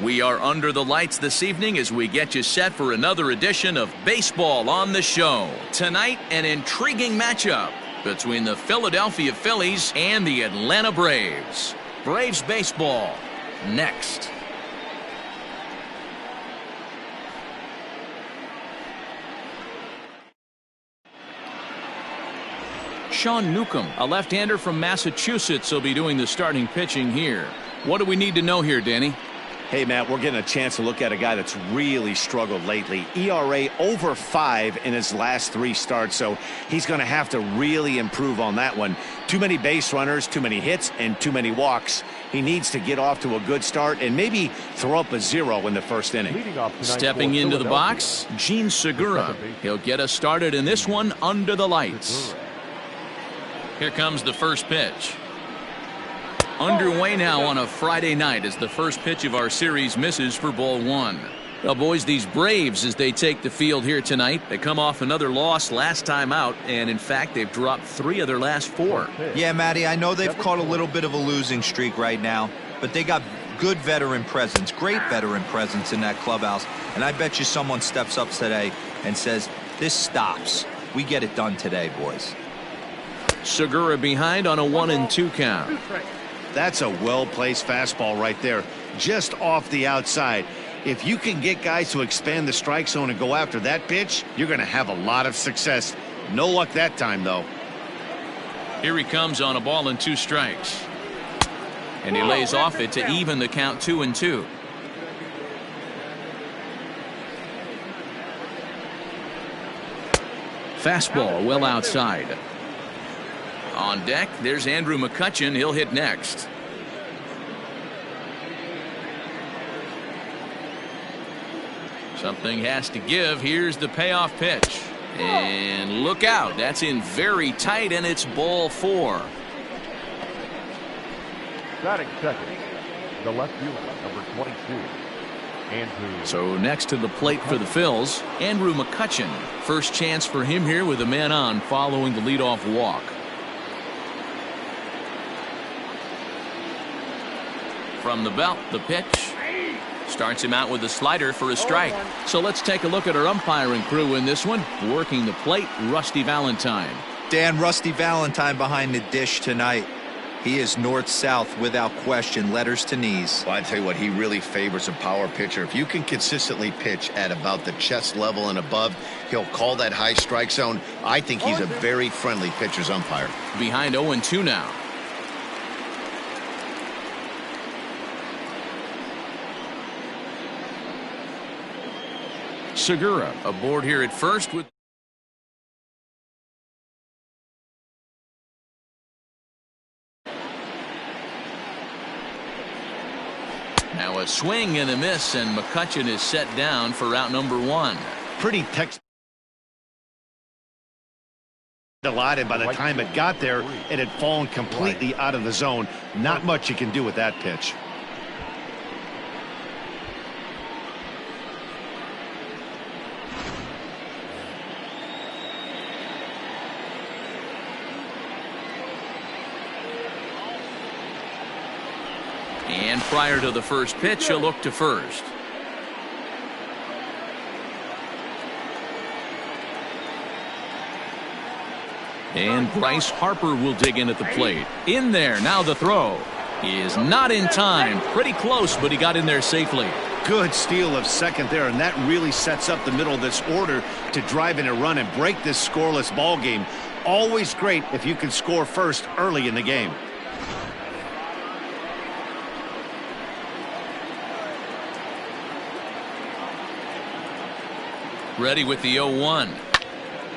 We are under the lights this evening as we get you set for another edition of Baseball on the Show. Tonight, an intriguing matchup between the Philadelphia Phillies and the Atlanta Braves. Braves baseball next. Shawn Newcomb, a left-hander from Massachusetts, will be doing the starting pitching here. What do we need to know here, Danny? Hey, Matt, we're getting a chance to look at a guy that's really struggled lately. ERA over 5 in his last 3 starts, so he's going to have to really improve on that one. Too many base runners, too many hits, and too many walks. He needs to get off to a good start and maybe throw up a 0 in the first inning. Stepping into the box, Jean Segura. He'll get us started in this one under the lights. Here comes the first pitch. Underway now on a Friday night as the first pitch of our series misses for ball 1. Well, boys, these Braves, as they take the field here tonight, they come off another loss last time out, and in fact they've dropped 3 of their last 4. Yeah, Matty, I know they've caught a little bit of a losing streak right now, but they got good veteran presence, great veteran presence in that clubhouse, and I bet you someone steps up today and says, this stops. We get it done today, boys. Segura behind on a 1-2 count. That's a well-placed fastball right there, just off the outside. If you can get guys to expand the strike zone and go after that pitch, you're going to have a lot of success. No luck that time, though. Here he comes on a ball and 2 strikes. And he lays off it to even the count 2-2. Fastball well outside. On deck, there's Andrew Mccutchen. He'll hit next. Something has to give. Here's the payoff pitch. And look out. That's in very tight, and it's ball 4. Batting second, the left fielder, number 22, Andrew. So next to the plate for the Phils, Andrew Mccutchen. First chance for him here with a man on following the leadoff walk. From the belt, the pitch. Starts him out with a slider for a strike. So let's take a look at our umpiring crew in this one. Working the plate, Rusty Valentine. Dan, Rusty Valentine behind the dish tonight. He is north-south without question, letters to knees. Well, I tell you what, he really favors a power pitcher. If you can consistently pitch at about the chest level and above, he'll call that high strike zone. I think he's a very friendly pitcher's umpire. Behind 0-2 now. Segura aboard here at first with now a swing and a miss, and Mccutchen is set down for out number 1. Pretty text a lot, and by the time it got there, it had fallen completely out of the zone. Not much you can do with that pitch. And prior to the first pitch, he'll look to first. And Bryce Harper will dig in at the plate. In there, now the throw. He is not in time. Pretty close, but he got in there safely. Good steal of second there, and that really sets up the middle of this order to drive in a run and break this scoreless ball game. Always great if you can score first early in the game. Ready with the 0-1.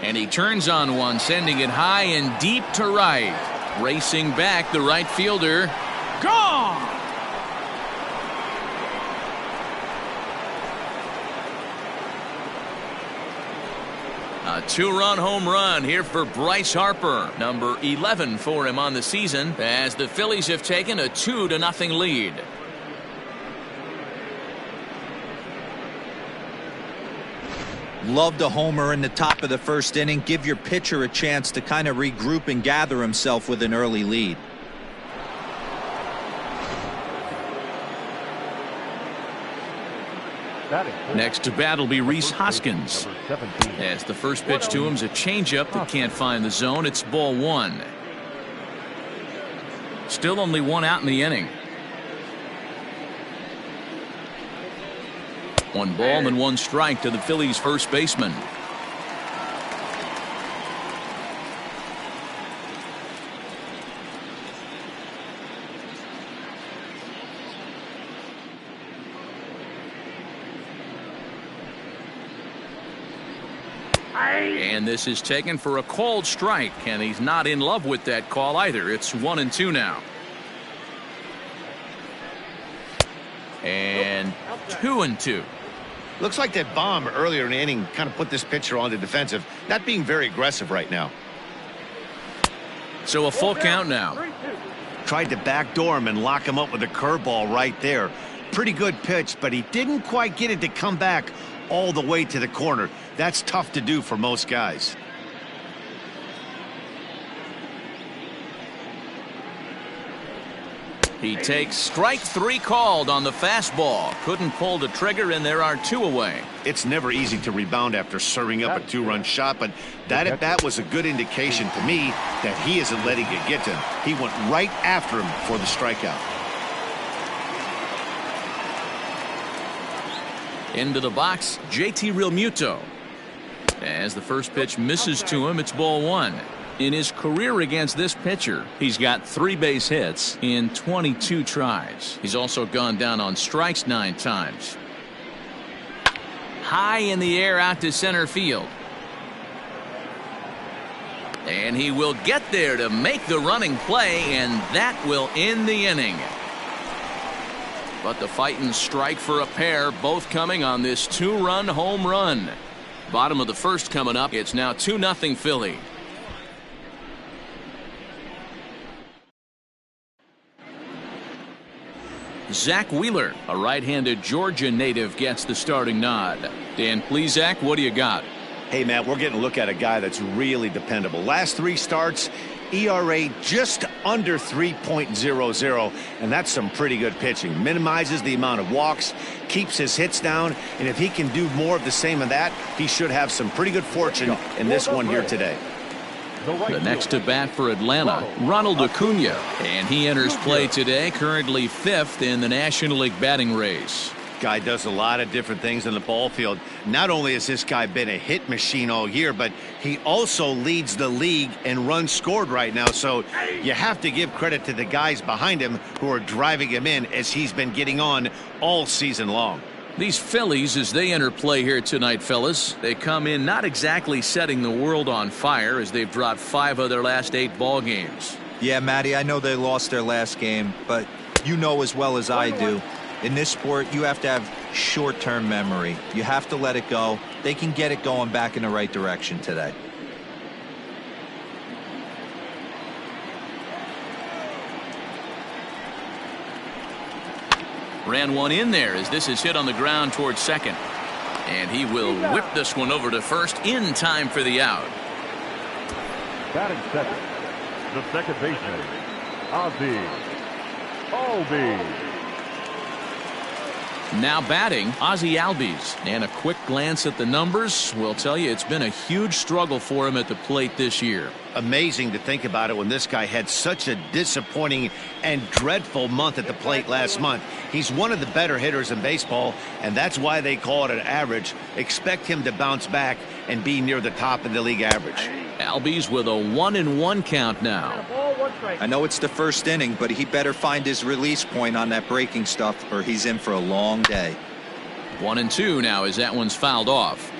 And he turns on one, sending it high and deep to right. Racing back, the right fielder. Gone! A 2-run home run here for Bryce Harper. Number 11 for him on the season, as the Phillies have taken a 2-0 lead. Loved a homer in the top of the first inning. Give your pitcher a chance to kind of regroup and gather himself with an early lead. Next to bat will be Rhys Hoskins. As the first pitch to him is a changeup that can't find the zone. It's ball one. Still only one out in the inning. One ball and one strike to the Phillies first baseman. And this is taken for a called strike, and he's not in love with that call either. It's 1-2 now. And 2-2. Looks like that bomb earlier in the inning kind of put this pitcher on the defensive, not being very aggressive right now. So a full count now. Tried to backdoor him and lock him up with a curveball right there. Pretty good pitch, but he didn't quite get it to come back all the way to the corner. That's tough to do for most guys. He takes strike three called on the fastball. Couldn't pull the trigger, and there are two away. It's never easy to rebound after serving up a two-run shot, but that at bat was a good indication to me that he isn't letting it get to him. He went right after him for the strikeout. Into the box, JT Realmuto. As the first pitch misses to him, it's ball one. In his career against this pitcher, he's got 3 base hits in 22 tries. He's also gone down on strikes 9 times. High in the air out to center field. And he will get there to make the running play, and that will end the inning. But the fighting strike for a pair, both coming on this 2-run home run. Bottom of the first coming up. It's now 2-0 Philly. Zack Wheeler, a right-handed Georgia native, gets the starting nod. Dan, please, Zach, what do you got? Hey, Matt, we're getting a look at a guy that's really dependable. Last 3 starts, ERA just under 3.00, and that's some pretty good pitching. Minimizes the amount of walks, keeps his hits down, and if he can do more of the same of that, he should have some pretty good fortune in this one here today. The next to bat for Atlanta, Ronald Ikuyo, and he enters play today, currently 5th in the National League batting race. Guy does a lot of different things in the ball field. Not only has this guy been a hit machine all year, but he also leads the league in runs scored right now. So you have to give credit to the guys behind him who are driving him in as he's been getting on all season long. These Phillies, as they enter play here tonight, fellas, they come in not exactly setting the world on fire, as they've dropped 5 of their last 8 ball games. Yeah, Matty, I know they lost their last game, but you know as well as I do, in this sport, you have to have short-term memory. You have to let it go. They can get it going back in the right direction today. Ran one in there as this is hit on the ground towards second. And he will whip this one over to first in time for the out. Batting second, the second baseman, Ozzy Albies. Now batting, Ozzy Albies. And a quick glance at the numbers will tell you it's been a huge struggle for him at the plate this year. Amazing to think about it when this guy had such a disappointing and dreadful month at the plate last month. He's one of the better hitters in baseball, and that's why they call it an average. Expect him to bounce back and be near the top of the league average. Albies with a 1-1 count now. I know it's the first inning, but he better find his release point on that breaking stuff or he's in for a long day. 1-2 now as that one's fouled off.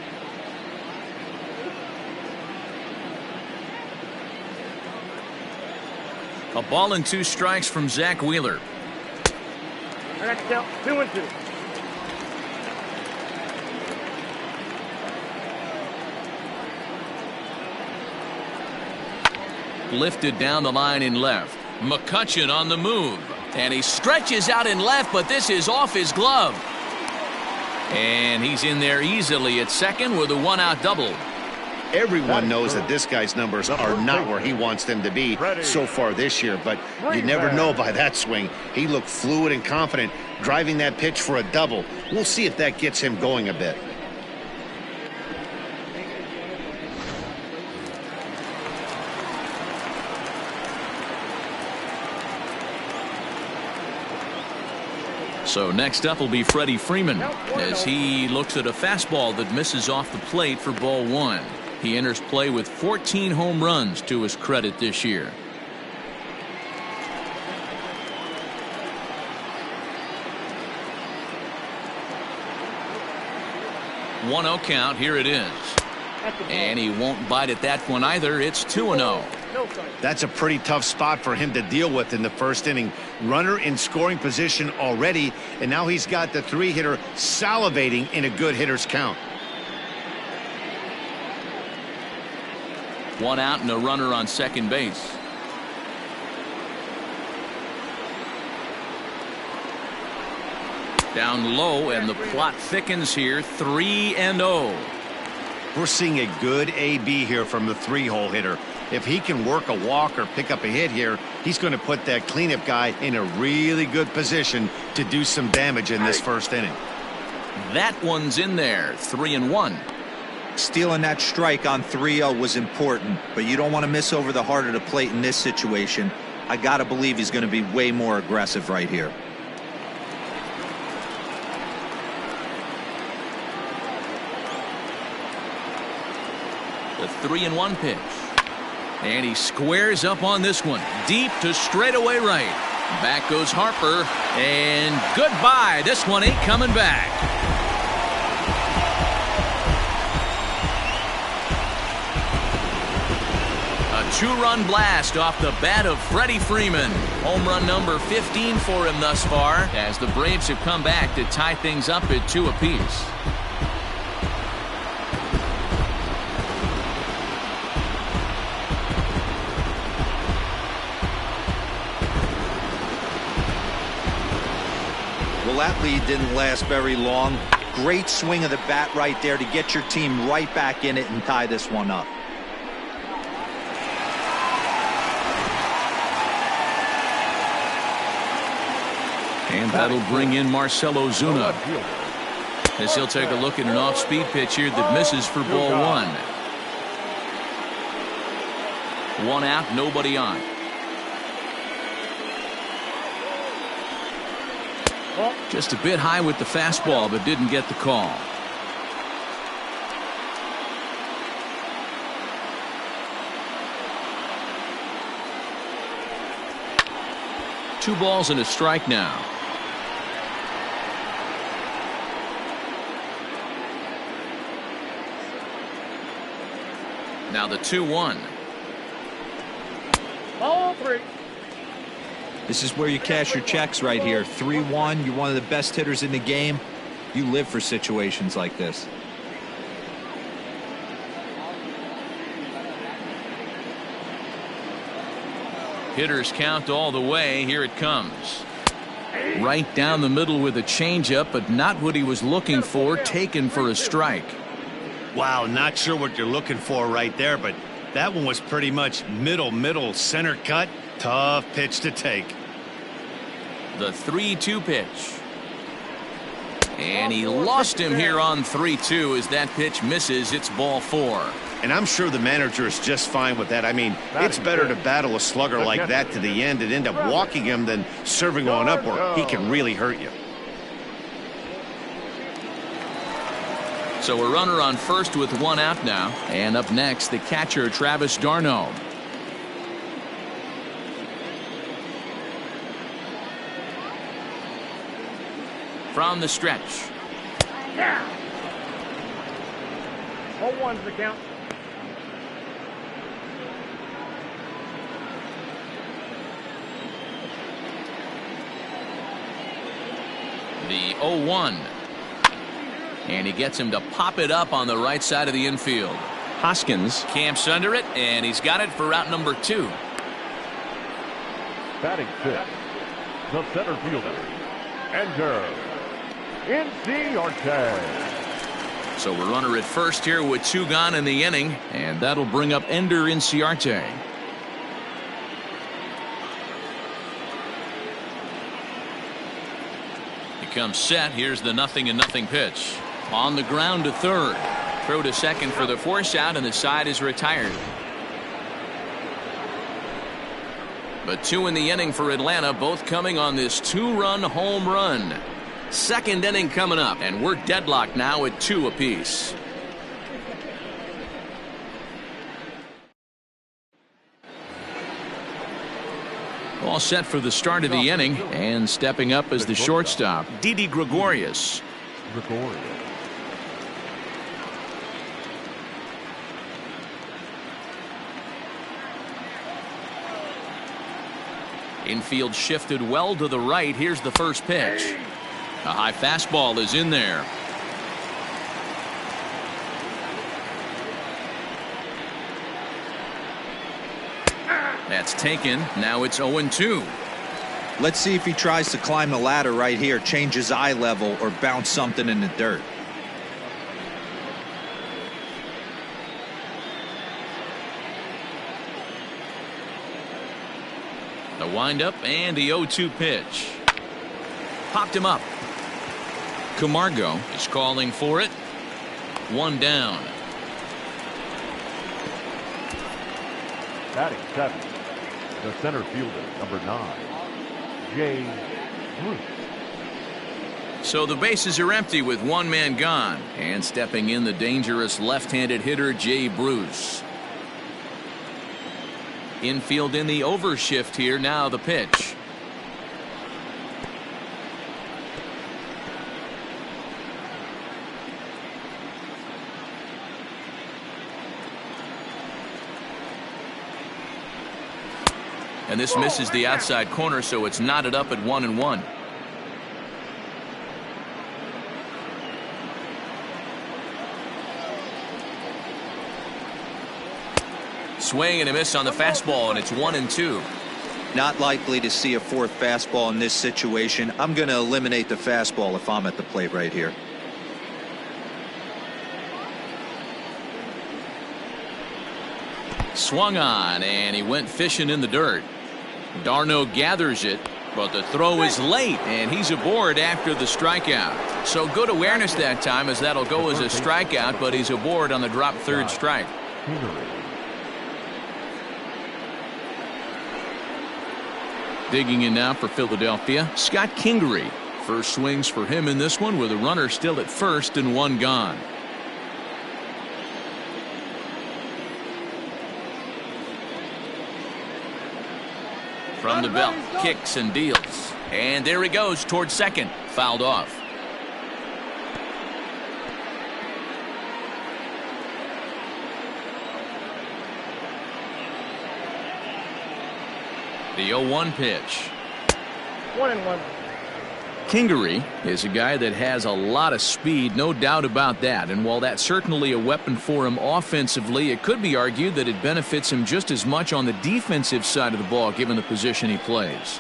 A ball and 2 strikes from Zack Wheeler. Next count, 2-2. Lifted down the line in left. Mccutchen on the move. And he stretches out in left, but this is off his glove. And he's in there easily at second with a 1-out double. Everyone knows that this guy's numbers are not where he wants them to be so far this year, but you never know by that swing. He looked fluid and confident, driving that pitch for a double. We'll see if that gets him going a bit. So next up will be Freddie Freeman as he looks at a fastball that misses off the plate for ball one. He enters play with 14 home runs to his credit this year. 1-0 count. Here it is. And he won't bite at that one either. It's 2-0. That's a pretty tough spot for him to deal with in the first inning. Runner in scoring position already, and now he's got the three-hitter salivating in a good hitter's count. 1 out and a runner on second base. Down low, and the plot thickens here. 3-0. We're seeing a good AB here from the three-hole hitter. If he can work a walk or pick up a hit here, he's going to put that cleanup guy in a really good position to do some damage in this first inning. That one's in there. 3-1. Stealing that strike on 3-0 was important, but you don't want to miss over the heart of the plate in this situation. I got to believe he's going to be way more aggressive right here. The 3-1 pitch. And he squares up on this one. Deep to straightaway right. Back goes Harper. And goodbye. This one ain't coming back. A two-run blast off the bat of Freddie Freeman. Home run number 15 for him thus far, as the Braves have come back to tie things up at 2 apiece. Well, that lead didn't last very long. Great swing of the bat right there to get your team right back in it and tie this one up. And that'll bring in Marcell Ozuna, as he'll take a look at an off-speed pitch here that misses for ball one. 1 out, nobody on. Just a bit high with the fastball, but didn't get the call. Two balls and a strike now. Now the 2-1. Ball 3. This is where you cash your checks right here. 3-1. You're one of the best hitters in the game. You live for situations like this. Hitters count all the way. Here it comes. Right down the middle with a changeup, but not what he was looking for. Taken for a strike. Wow, not sure what you're looking for right there, but that one was pretty much middle center cut. Tough pitch to take. The 3-2 pitch. And he lost him here on 3-2 as that pitch misses. It's ball 4. And I'm sure the manager is just fine with that. I mean, it's better to battle a slugger like that to the end and end up walking him than serving on up where he can really hurt you. So a runner on first with 1 out now. And up next, the catcher, Travis d'Arnaud. From the stretch. 0-1's the count. The 0-1. And he gets him to pop it up on the right side of the infield. Hoskins camps under it, and he's got it for route number 2. Batting 5th, the center fielder, Ender Inciarte. So a runner at first here with 2 gone in the inning, and that'll bring up Ender Inciarte. He comes set. Here's the 0-0 pitch. On the ground to third. Throw to second for the force out, and the side is retired. But 2 in the inning for Atlanta, both coming on this 2-run home run. Second inning coming up, and we're deadlocked now at 2 apiece. All set for the start of the inning, and stepping up as the shortstop, Didi Gregorius. Infield shifted well to the right. Here's the first pitch. A high fastball is in there. That's taken. Now it's 0-2. Let's see if he tries to climb the ladder right here, change his eye level, or bounce something in the dirt. The windup and the 0-2 pitch. Popped him up. Camargo is calling for it. 1 down. Batting 7, the center fielder, number 9, Jay Bruce. So the bases are empty with 1 man gone, and stepping in the dangerous left-handed hitter Jay Bruce. Infield in the overshift here. Now the pitch. And this misses the outside corner, so it's knotted up at 1-1. Swing and a miss on the fastball, and it's 1-2. Not likely to see a 4th fastball in this situation. I'm going to eliminate the fastball if I'm at the plate right here. Swung on, and he went fishing in the dirt. D'Arnaud gathers it, but the throw is late, and he's aboard after the strikeout. So good awareness that time, as that'll go as a strikeout, but he's aboard on the drop 3rd strike. Digging in now for Philadelphia, Scott Kingery. First swings for him in this one, with a runner still at first and 1 gone. From the belt, kicks and deals. And there he goes towards second. Fouled off. The 0-1 pitch. 1-1. Kingery is a guy that has a lot of speed, no doubt about that. And while that's certainly a weapon for him offensively, it could be argued that it benefits him just as much on the defensive side of the ball, given the position he plays.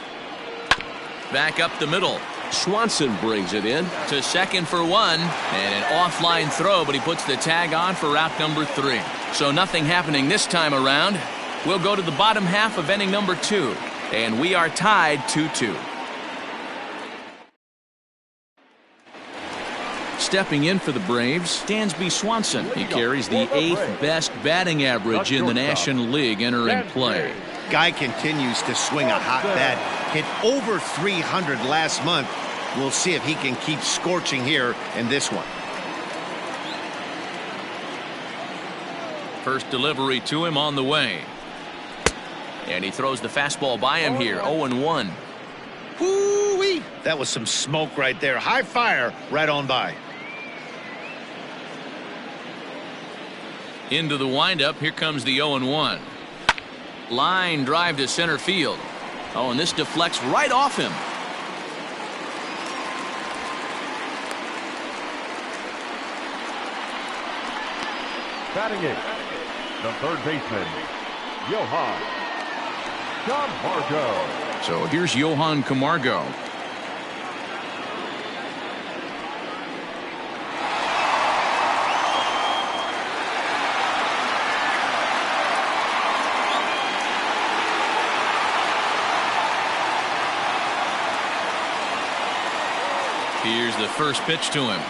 Back up the middle. Swanson brings it in to second for 1, and an offline throw, but he puts the tag on for route number 3. So nothing happening this time around. We'll go to the bottom half of inning number 2, and we are tied 2-2. Stepping in for the Braves, Dansby Swanson. He carries the 8th best batting average in the National League entering play. Guy continues to swing a hot bat. Hit over 300 last month. We'll see if he can keep scorching here in this one. First delivery to him on the way. And he throws the fastball by him here. 0-1. Woo-wee! That was some smoke right there. High fire right on by. Into the windup. Here comes the 0-1. Line drive to center field. Oh, and this deflects right off him. Batting 8, the 3rd baseman, Johan Camargo. So here's Johan Camargo. the first pitch to him.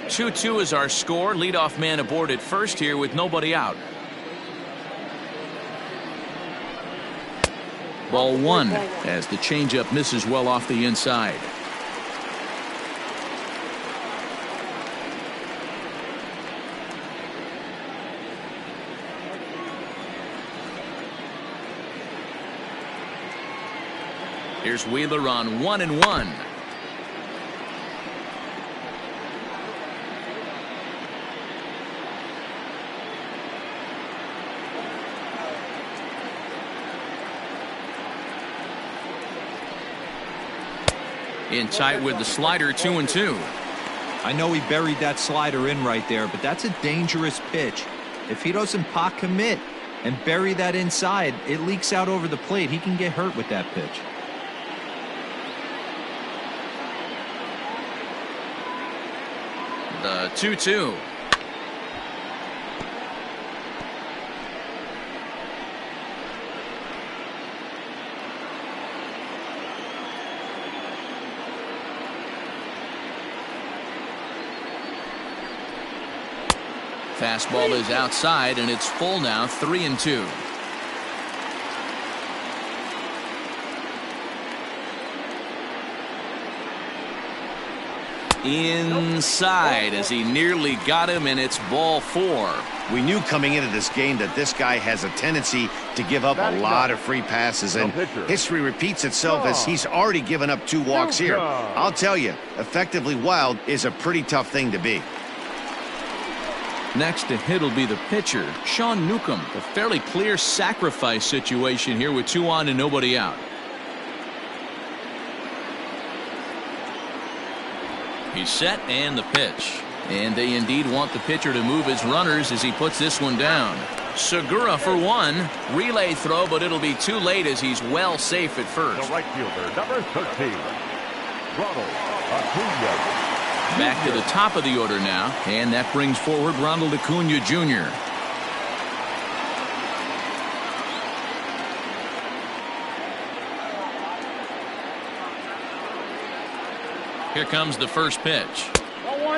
Two-two is our score. Leadoff man aboard at first here with nobody out. Ball one as the changeup misses well off the inside. Here's Wheeler on 1-1. In tight with the slider, 2-2. I know he buried that slider in right there, but that's a dangerous pitch. If he doesn't pot commit and bury that inside, it leaks out over the plate. He can get hurt with that pitch. The 2-2. Fastball is outside, and it's full now, 3-2. Inside as he nearly got him, and it's ball 4. We knew coming into this game that this guy has a tendency to give up a lot of free passes, and history repeats itself as he's already given up 2 walks here. I'll tell you, effectively wild is a pretty tough thing to be. Next to hit will be the pitcher, Shawn Newcomb. A fairly clear sacrifice situation here with 2 on and nobody out. He's set, and the pitch. And they indeed want the pitcher to move his runners as he puts this one down. Segura for 1. Relay throw, but it'll be too late as he's well safe at first. The right fielder, number 13, Ronald Ikuyo. Back to the top of the order now, and that brings forward Ronald Ikuyo Jr. Here comes the first pitch.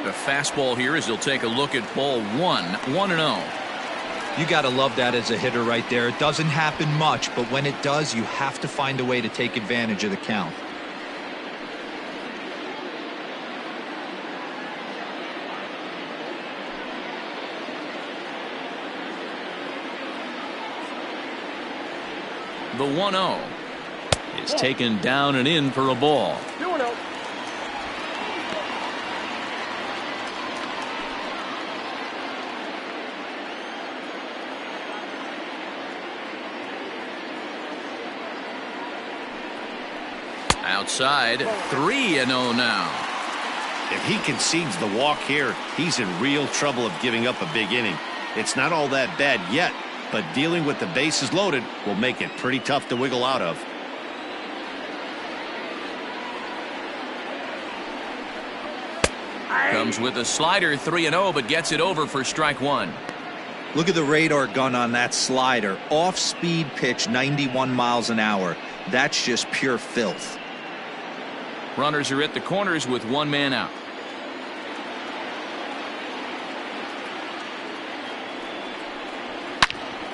The fastball here as he'll take a look at ball 1, 1-0. You got to love that as a hitter right there. It doesn't happen much, but when it does, you have to find a way to take advantage of the count. The 1-0 is taken down and in for a ball. 2-0. Outside, 3-0 now. If he concedes the walk here, he's in real trouble of giving up a big inning. It's not all that bad yet, but dealing with the bases loaded will make it pretty tough to wiggle out of. Comes with a slider, 3-0, but gets it over for strike 1. Look at the radar gun on that slider. Off-speed pitch, 91 miles an hour. That's just pure filth. Runners are at the corners with 1 man out.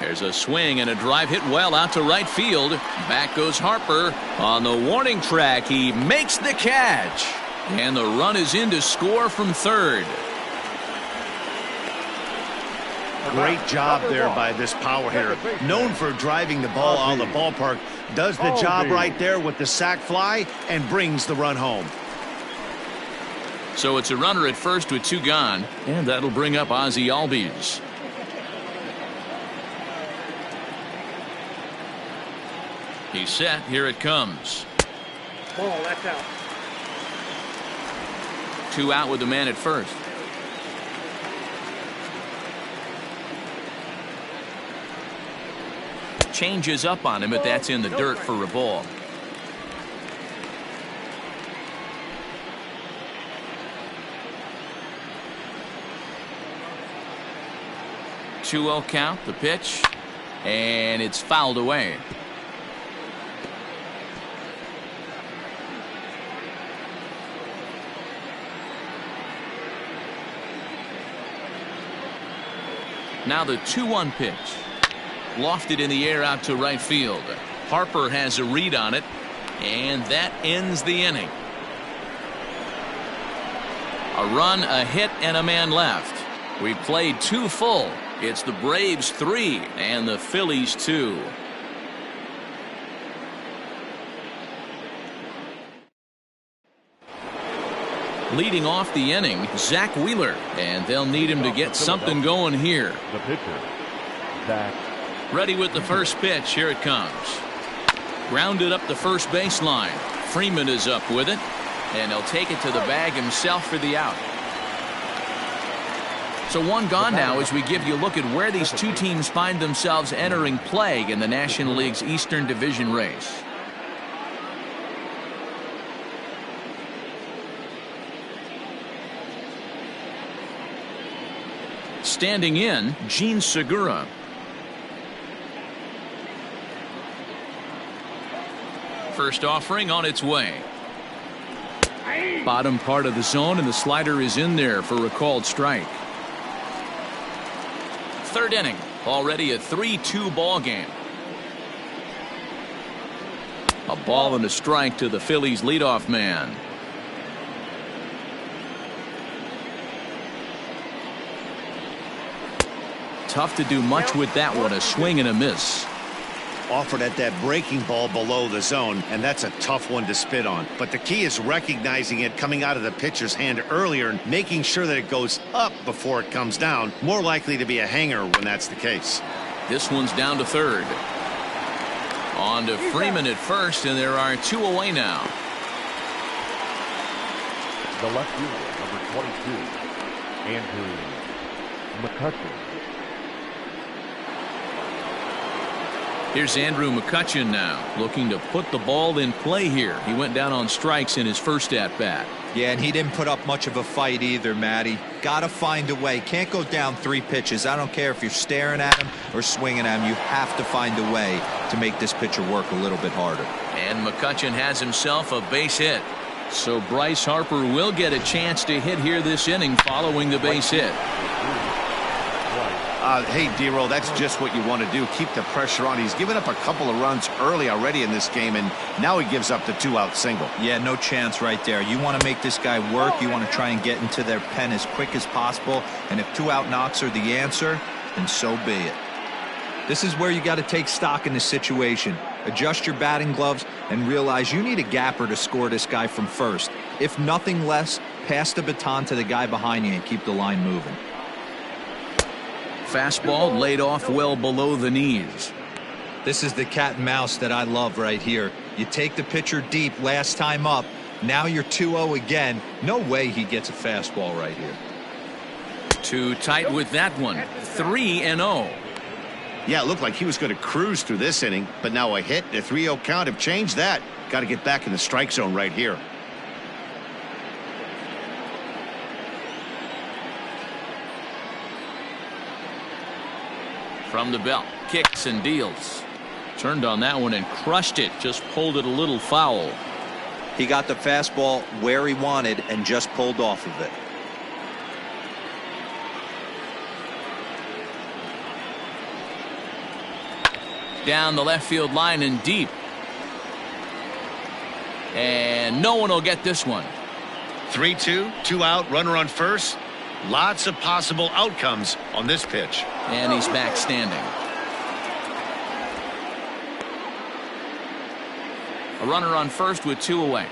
There's a swing and a drive hit well out to right field. Back goes Harper on the warning track. He makes the catch, and the run is in to score from third. Great job there by this power hitter, known for driving the ball out of the ballpark. Does the job right there with the sac fly and brings the run home. So it's a runner at first with 2 gone, and that'll bring up Ozzie Albies. He's set. Here it comes. Ball, that's out. 2 out with the man at first. Changes up on him, but that's in the dirt for a ball. 2-0 count, the pitch, and it's fouled away. Now the 2-1 pitch. Lofted in the air out to right field. Harper has a read on it, and that ends the inning. A run, a hit, and a man left. We played 2 full. It's the Braves 3 and the Phillies 2. Leading off the inning, Zack Wheeler, and they'll need him to get something going here. The pitcher, Zack. Ready with the first pitch. Here it comes. Grounded up the first baseline. Freeman is up with it, and he'll take it to the bag himself for the out. So one gone now as we give you a look at where these two teams find themselves entering play in the National League's Eastern Division race. Standing in, Jean Segura. First offering on its way. Bottom part of the zone, and the slider is in there for a called strike. Third inning, already a 3-2 ball game. A ball and a strike to the Phillies leadoff man. Tough to do much with that one. A swing and a miss. Offered at that breaking ball below the zone, and that's a tough one to spit on. But the key is recognizing it coming out of the pitcher's hand earlier and making sure that it goes up before it comes down. More likely to be a hanger when that's the case. This one's down to third. On to Freeman at first, and there are 2 away now. The left fielder, number 22, Andrew Mccutchen. Here's Andrew Mccutchen now, looking to put the ball in play here. He went down on strikes in his first at-bat. Yeah, and he didn't put up much of a fight either, Matty. Gotta find a way. Can't go down 3 pitches. I don't care if you're staring at him or swinging at him. You have to find a way to make this pitcher work a little bit harder. And Mccutchen has himself a base hit. So Bryce Harper will get a chance to hit here this inning following the base hit. Hey, D-Roll, that's just what you want to do. Keep the pressure on. He's given up a couple of runs early already in this game, and now he gives up the 2-out single. Yeah, no chance right there. You want to make this guy work. You want to try and get into their pen as quick as possible. And if 2-out knocks are the answer, then so be it. This is where you got to take stock in this situation. Adjust your batting gloves and realize you need a gapper to score this guy from first. If nothing less, pass the baton to the guy behind you and keep the line moving. Fastball laid off well below the knees. This is the cat and mouse that I love right here. You take the pitcher deep last time up. Now you're 2-0 again. No way he gets a fastball right here. Too tight with that one. 3-0. Yeah, it looked like he was going to cruise through this inning, but now a hit and a 3-0 count have changed that. Got to get back in the strike zone right here. From the belt, kicks and deals. Turned on that one and crushed it. Just pulled it a little foul. He got the fastball where he wanted and just pulled off of it. Down the left field line and deep. And no one will get this one. 3-2, 2-out, runner on first. Lots of possible outcomes on this pitch. And he's back standing. A runner on first with 2 away.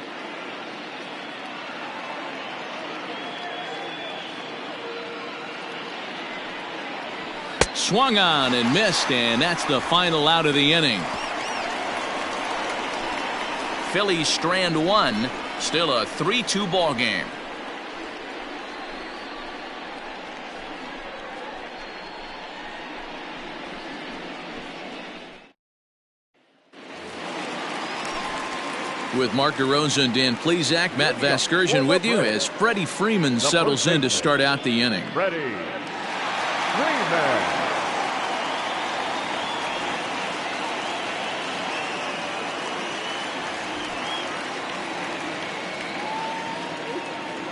Swung on and missed, and that's the final out of the inning. Phillies strand 1. Still a 3-2 ball game. With Mark DeRosa and Dan Plesac, Matt Vasgersian with you as Freddie Freeman settles in to start out the inning. Freddie Freeman.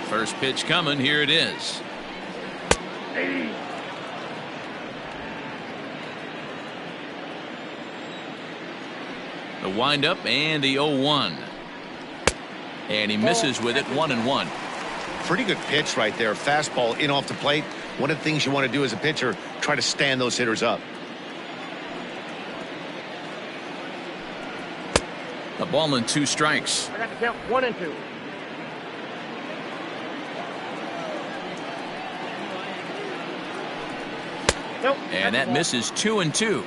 First pitch coming. Here it is. The windup and the 0-1. And he misses with it. 1-1. Pretty good pitch right there. Fastball in off the plate. One of the things you want to do as a pitcher, try to stand those hitters up. A ball and 2 strikes. I got to count 1 and 2. Nope. And that misses 2-2.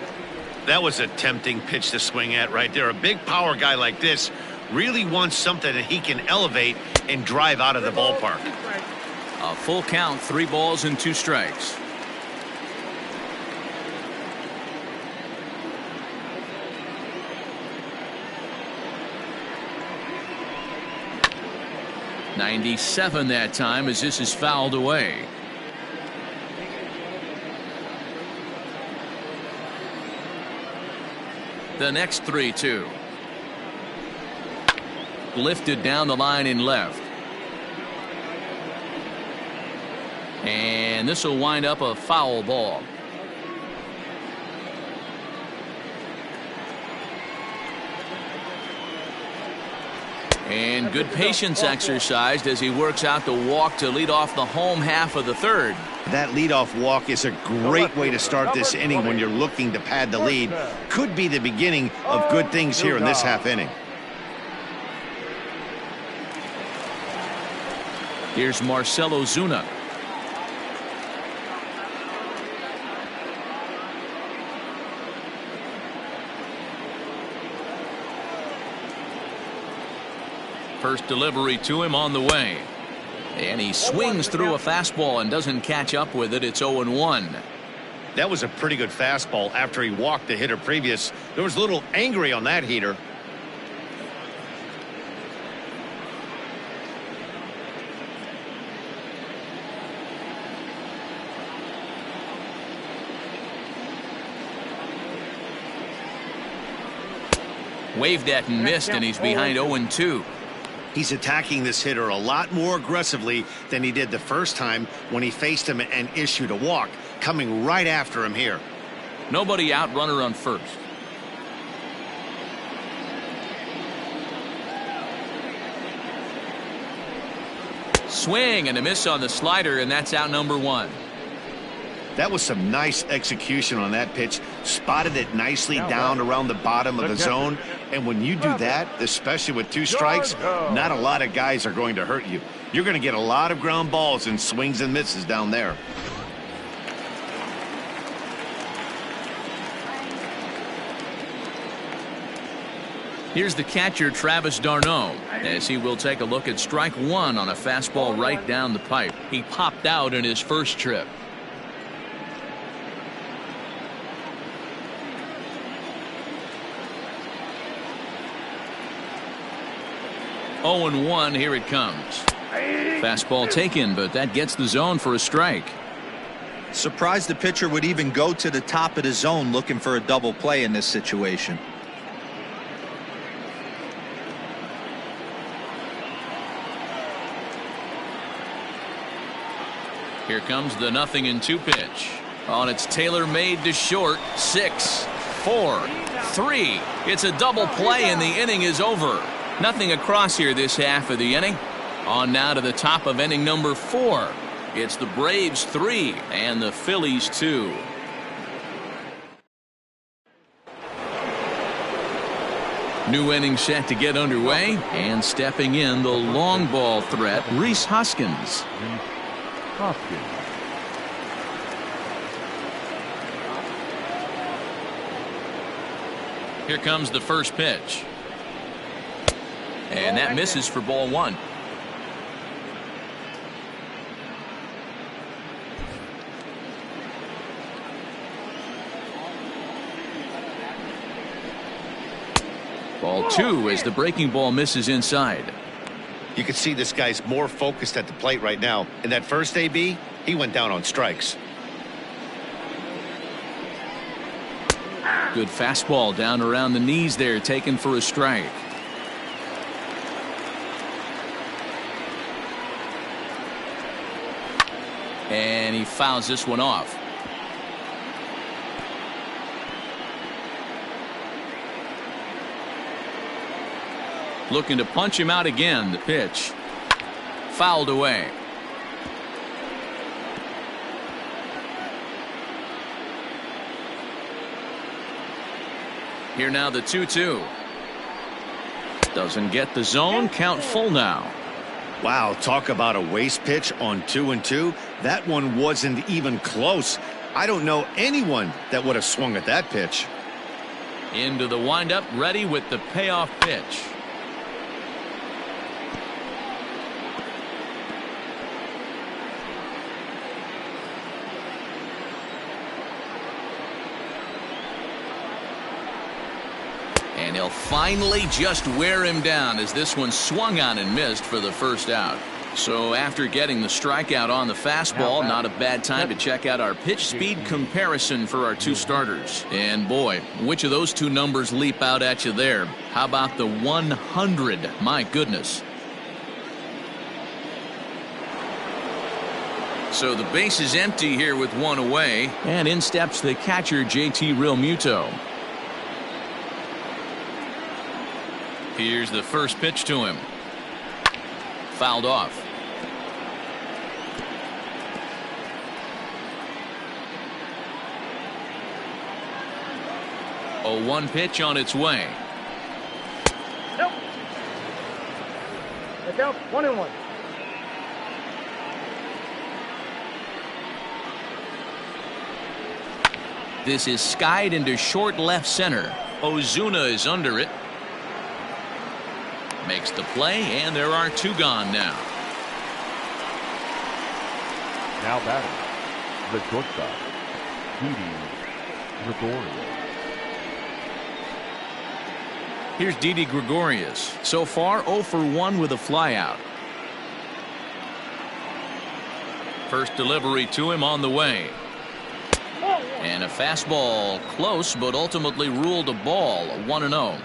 That was a tempting pitch to swing at right there. A big power guy like this really wants something that he can elevate and drive out of the ballpark. A full count, 3 balls and 2 strikes. .97 that time as this is fouled away. The next 3-2. Lifted down the line in left. And this will wind up a foul ball. And good patience exercised as he works out the walk to lead off the home half of the third. That leadoff walk is a great way to start this inning when you're looking to pad the lead. Could be the beginning of good things here in this half inning. Here's Marcell Ozuna. First delivery to him on the way. And he swings through a fastball and doesn't catch up with it. It's 0-1. That was a pretty good fastball after he walked the hitter previous. There was a little angry on that heater. Waved at and missed, and he's behind 0-2. He's attacking this hitter a lot more aggressively than he did the first time when he faced him and issued a walk, coming right after him here. Nobody out, runner on first. Swing and a miss on the slider, and that's out number 1. That was some nice execution on that pitch. Spotted it nicely down around the bottom of the zone. And when you do that, especially with 2 strikes, not a lot of guys are going to hurt you. You're going to get a lot of ground balls and swings and misses down there. Here's the catcher, Travis d'Arnaud, as he will take a look at strike 1 on a fastball right down the pipe. He popped out in his first trip. Oh, 0-1, here it comes. Fastball taken, but that gets the zone for a strike. Surprised the pitcher would even go to the top of the zone looking for a double play in this situation. Here comes the 0-2 pitch. Oh, and it's tailor-made to short. 6, 4, 3. It's a double play, and the inning is over. Nothing across here this half of the inning. On now to the top of inning number 4. It's the Braves 3 and the Phillies 2. New inning set to get underway, and stepping in the long ball threat, Rhys Hoskins. Here comes the first pitch. And that misses for ball 1. Ball 2 as the breaking ball misses inside. You can see this guy's more focused at the plate right now. In that first AB, he went down on strikes. Good fastball down around the knees there, taken for a strike. And he fouls this one off. Looking to punch him out again. The pitch fouled away. Here now the 2-2. Doesn't get the zone. Count full now. Wow, talk about a waste pitch on 2-2. That one wasn't even close. I don't know anyone that would have swung at that pitch. Into the windup, ready with the payoff pitch. And he'll finally just wear him down as this one swung on and missed for the first out. So after getting the strikeout on the fastball, not a bad time to check out our pitch speed comparison for our two starters. And boy, which of those two numbers leap out at you there? How about the 100? My goodness. So the base is empty here with one away. And in steps the catcher, JT Realmuto. Here's the first pitch to him. Fouled off. A 1 pitch on its way. Nope. Look out, 1-1. This is skied into short left center. Ozuna is under it. Makes the play, and there are 2 gone now. Now batting, the shortstop, Didi Gregorius. Here's Didi Gregorius. So far 0 for 1 with a flyout. First delivery to him on the way. And a fastball close, but ultimately ruled a ball. 1-0.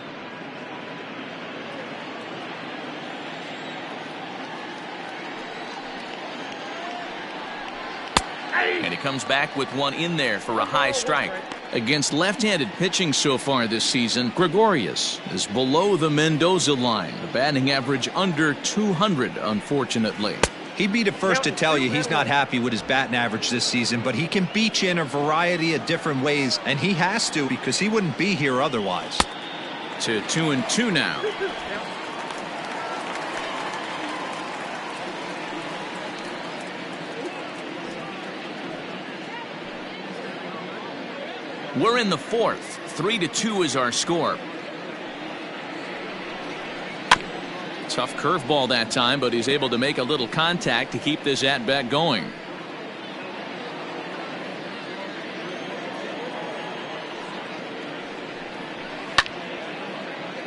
And he comes back with one in there for a high strike. Against left-handed pitching so far this season, Gregorius is below the Mendoza line. The batting average under 200, unfortunately. He'd be the first to tell you he's not happy with his batting average this season, but he can beat you in a variety of different ways, and he has to because he wouldn't be here otherwise. To 2-2 now. We're in the 4th. 3-2 is our score. Tough curveball that time, but he's able to make a little contact to keep this at-bat going.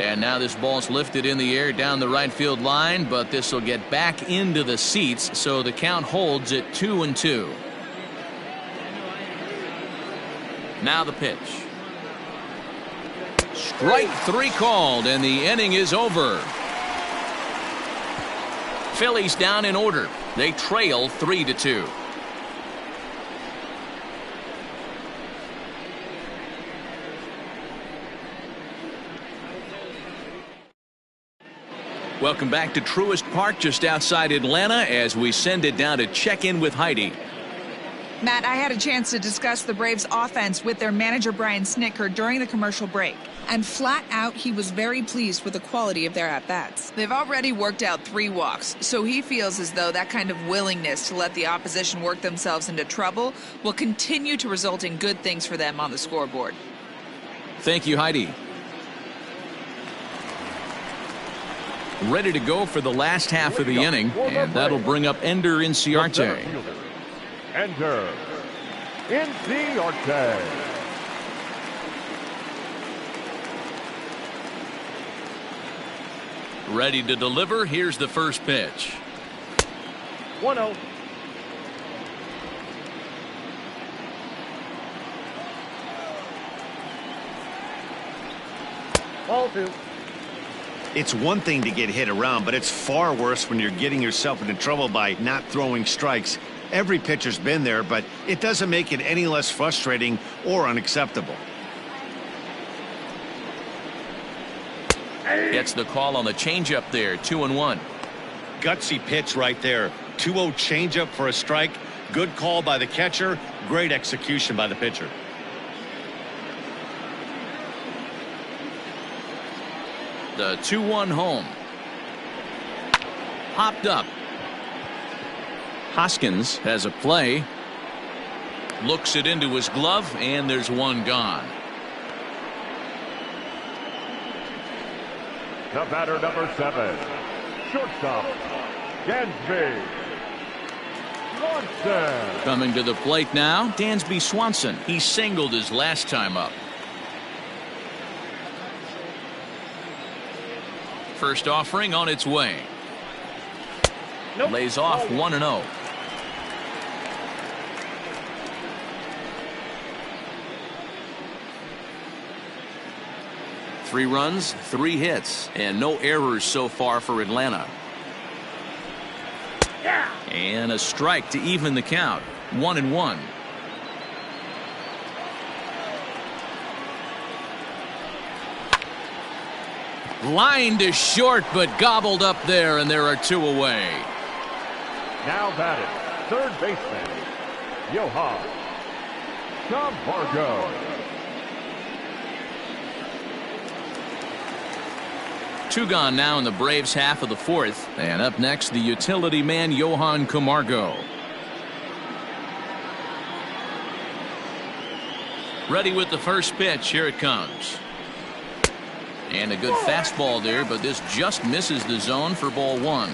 And now this ball's lifted in the air down the right field line, but this will get back into the seats, so the count holds at 2-2. Now the pitch. Strike 3 called, and the inning is over. Phillies down in order. They trail 3-2. Welcome back to Truist Park just outside Atlanta as we send it down to check in with Heidi. Matt, I had a chance to discuss the Braves offense with their manager Brian Snitker during the commercial break. And flat out, he was very pleased with the quality of their at-bats. They've already worked out 3 walks, so he feels as though that kind of willingness to let the opposition work themselves into trouble will continue to result in good things for them on the scoreboard. Thank you, Heidi. Ready to go for the last half of the inning, and that'll bring up Ender Inciarte. Enter Inciarte. Ready to deliver. Here's the first pitch. 1-0. Ball 2. It's one thing to get hit around, but it's far worse when you're getting yourself into trouble by not throwing strikes. Every pitcher's been there, but it doesn't make it any less frustrating or unacceptable. Gets the call on the changeup there, 2-1. Gutsy pitch right there. 2-0 changeup for a strike. Good call by the catcher. Great execution by the pitcher. The 2-1 home. Hopped up. Hoskins has a play. Looks it into his glove, and there's one gone. The batter, number 7, shortstop, Dansby Swanson. Coming to the plate now, Dansby Swanson. He singled his last time up. First offering on its way. Nope. Lays off 1-0. Three runs, 3 hits, and no errors so far for Atlanta. And a strike to even the count. 1-1. Line to short, but gobbled up there, and there are 2 away. Now batting, third baseman, Johan Camargo. 2 gone now in the Braves' half of the 4th. And up next, the utility man, Johan Camargo. Ready with the first pitch. Here it comes. And a good fastball there, but this just misses the zone for ball 1.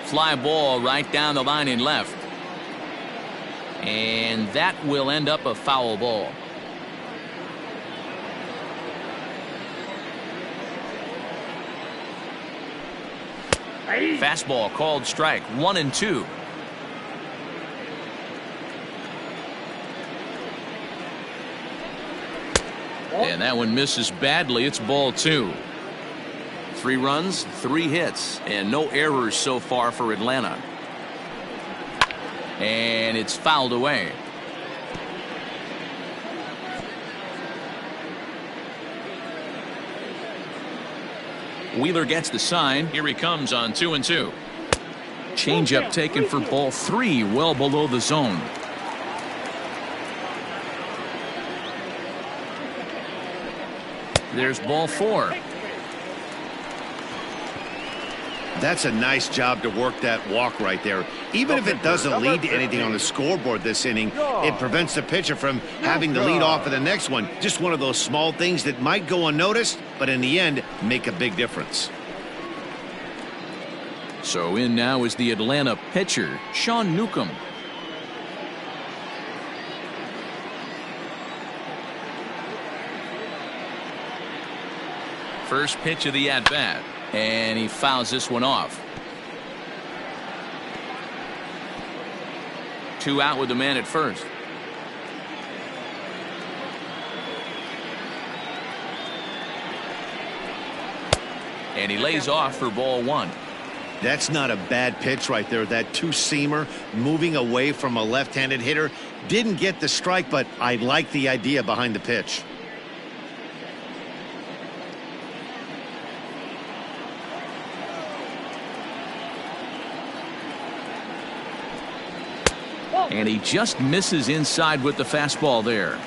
Fly ball right down the line in left. And that will end up a foul ball. Fastball called strike. 1-2. And that one misses badly. It's ball 2. 3 runs, 3 hits, and no errors so far for Atlanta. And it's fouled away. Wheeler gets the sign. Here he comes on 2-2. Changeup taken for ball 3, well below the zone. There's ball 4. That's a nice job to work that walk right there. Even if it doesn't lead to anything on the scoreboard this inning, it prevents the pitcher from having to lead off of the next one. Just one of those small things that might go unnoticed, but in the end, make a big difference. So in now is the Atlanta pitcher, Shawn Newcomb. First pitch of the at-bat. And he fouls this one off. 2 out with the man at first. And he lays off for ball 1. That's not a bad pitch right there. That 2-seamer moving away from a left-handed hitter. Didn't get the strike, but I like the idea behind the pitch. And he just misses inside with the fastball there.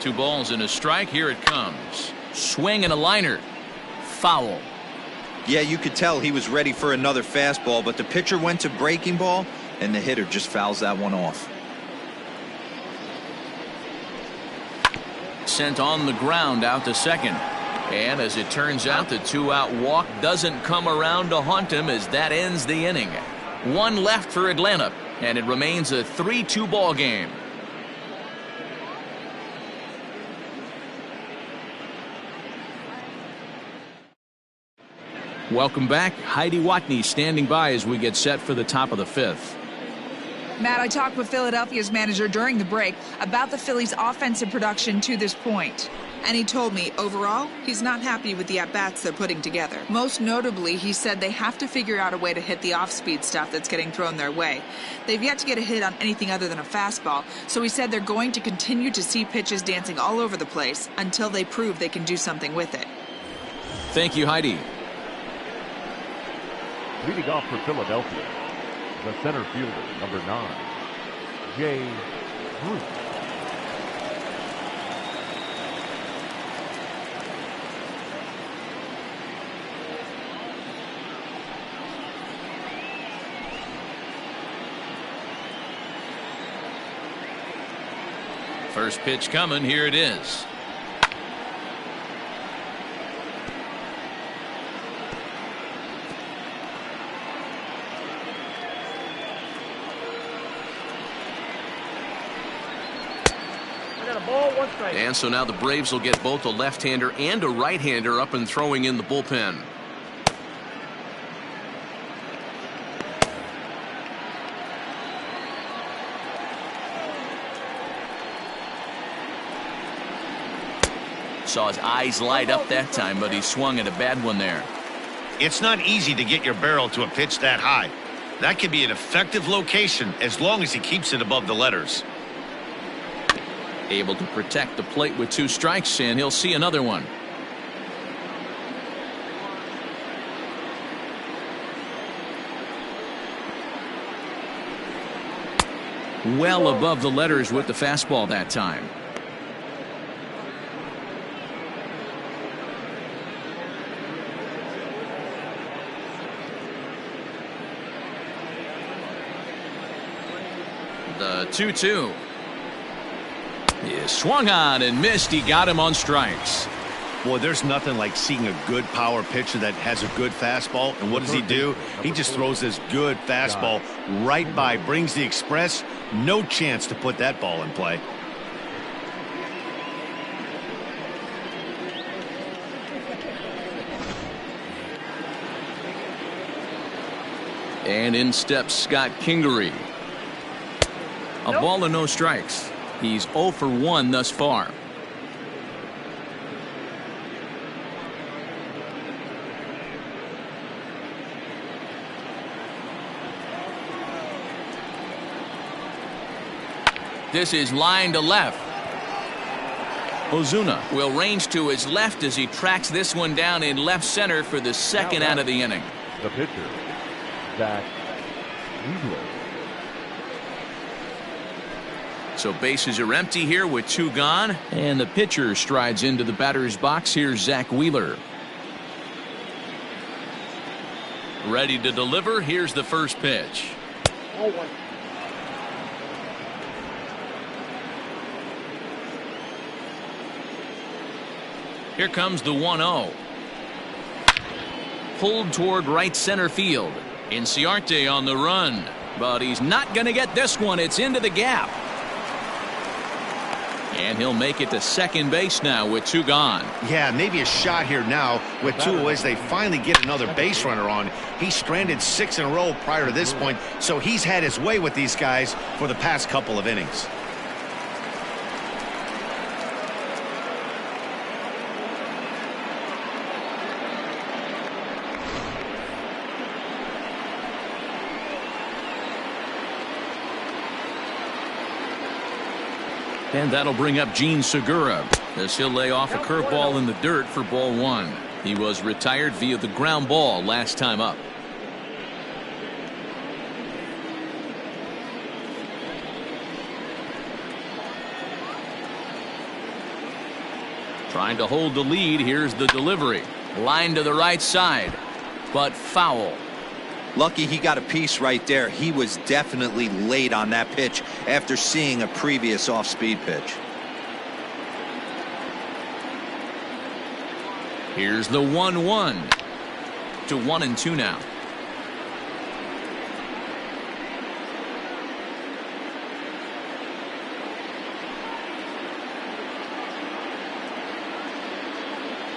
Two balls and a strike. Here it comes. Swing and a liner. Foul. Yeah, you could tell he was ready for another fastball, but the pitcher went to breaking ball, and the hitter just fouls that one off. Sent on the ground out to second. And as it turns out, the 2-out walk doesn't come around to haunt him as that ends the inning. 1 left for Atlanta, and it remains a 3-2 ball game. Welcome back. Heidi Watney standing by as we get set for the top of the fifth. Matt, I talked with Philadelphia's manager during the break about the Phillies' offensive production to this point. And he told me, overall, he's not happy with the at-bats they're putting together. Most notably, he said they have to figure out a way to hit the off-speed stuff that's getting thrown their way. They've yet to get a hit on anything other than a fastball, so he said they're going to continue to see pitches dancing all over the place until they prove they can do something with it. Thank you, Heidi. Leading off for Philadelphia, the center fielder, number 9, Jay Bruce. First pitch coming. Here it is. And so now the Braves will get both a left-hander and a right-hander up and throwing in the bullpen. Saw his eyes light up that time, but he swung at a bad one there. It's not easy to get your barrel to a pitch that high. That can be an effective location as long as he keeps it above the letters. Able to protect the plate with 2 strikes, and he'll see another one. Well above the letters with the fastball that time. The 2-2. He swung on and missed. He got him on strikes. Boy, there's nothing like seeing a good power pitcher that has a good fastball. And what does he do? He just throws this good fastball right by, brings the express. No chance to put that ball in play. And in steps Scott Kingery. A ball and no strikes. He's 0 for 1 thus far. This is line to left. Ozuna will range to his left as he tracks this one down in left center for the second out of the inning. The pitcher, Zack Wheeler. So bases are empty here with 2 gone, and the pitcher strides into the batter's box. Here's Zack Wheeler. Ready to deliver. Here's the first pitch. Here comes the 1-0. Pulled toward right center field. Inciarte on the run, but he's not going to get this one. It's into the gap. And he'll make it to second base now with 2 gone. Yeah, maybe a shot here now with 2 away as they finally get another base runner on. He stranded 6 in a row prior to this point, so he's had his way with these guys for the past couple of innings. And that'll bring up Jean Segura as he'll lay off a curveball in the dirt for ball 1. He was retired via the ground ball last time up. Trying to hold the lead. Here's the delivery. Line to the right side, but foul. Lucky he got a piece right there. He was definitely late on that pitch after seeing a previous off-speed pitch. Here's the 1-1 to 1-2 now.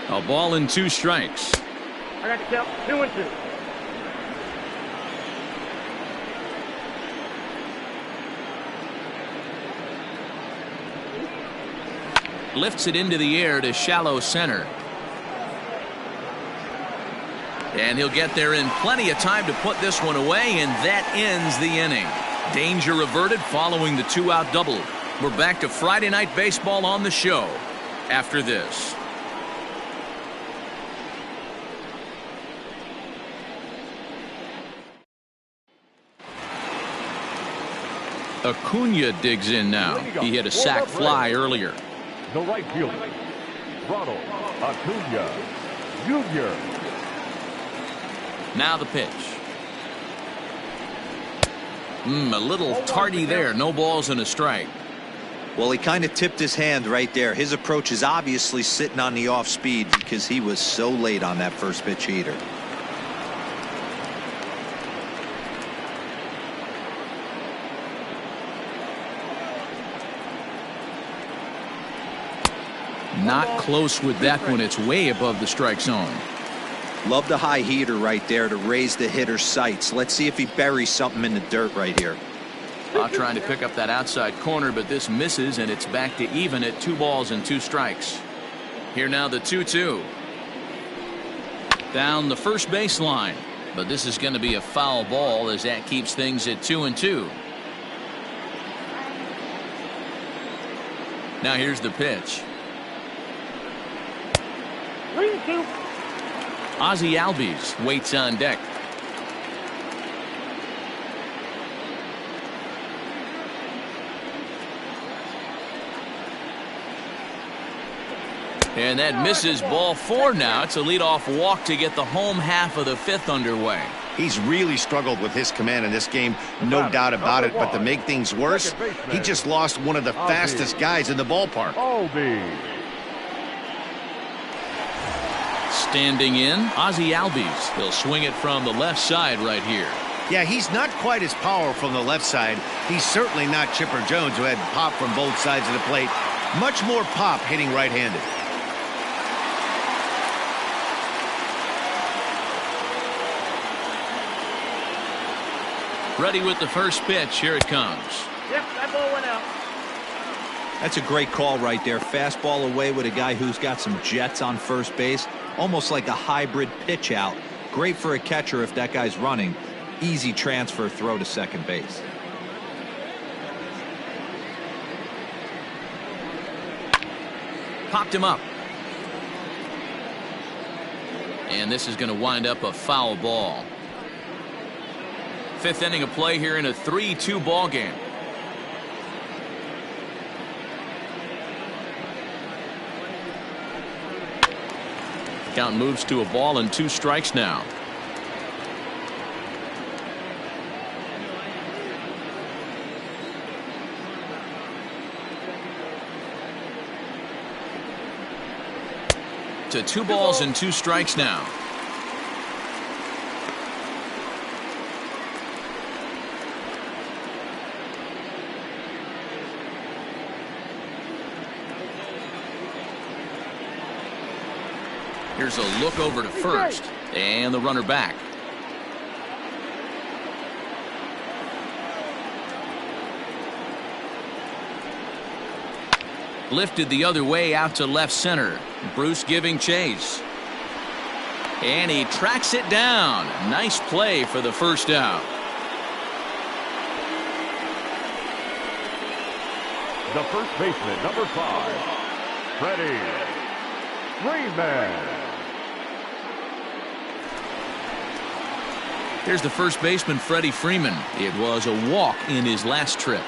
A ball and 2 strikes. I got the count. 2-2. Lifts it into the air to shallow center. And he'll get there in plenty of time to put this one away, and that ends the inning. Danger averted following the 2-out double. We're back to Friday Night Baseball on the show after this. Acuna digs in now. He hit a sac fly earlier. The right fielder, Ronald Ikuyo Jr. Now the pitch. A little tardy there. No balls and a strike. Well, he kind of tipped his hand right there. His approach is obviously sitting on the off speed because he was so late on that first pitch heater. Not close with that one. It's way above the strike zone. Love the high heater right there to raise the hitter's sights. Let's see if he buries something in the dirt right here. Trying to pick up that outside corner, but this misses, and it's back to even at 2 balls and 2 strikes. Here now the 2-2. Down the first baseline, but this is going to be a foul ball as that keeps things at 2-2. Now here's the pitch. 3-2. Ozzie Albies waits on deck. And that misses. Ball 4 now. It's a leadoff walk to get the home half of the 5th underway. He's really struggled with his command in this game, no doubt about it. But to make things worse, he just lost one of the fastest guys in the ballpark. Standing in, Ozzie Albies. He'll swing it from the left side right here. Yeah, he's not quite as powerful from the left side. He's certainly not Chipper Jones, who had pop from both sides of the plate. Much more pop hitting right-handed. Ready with the first pitch. Here it comes. Yep, that ball went out. That's a great call right there. Fastball away with a guy who's got some jets on first base. Almost like a hybrid pitch out. Great for a catcher if that guy's running. Easy transfer throw to second base. Popped him up. And this is going to wind up a foul ball. 5th inning of play here in a 3-2 ball game. Count moves to a ball and 2 strikes now. To 2 balls and 2 strikes now. Here's a look over to first, and the runner back. Lifted the other way out to left center. Bruce giving chase. And he tracks it down. Nice play for the first out. The first baseman, number 5, Freddie Freeman. Here's the first baseman, Freddie Freeman. It was a walk in his last trip.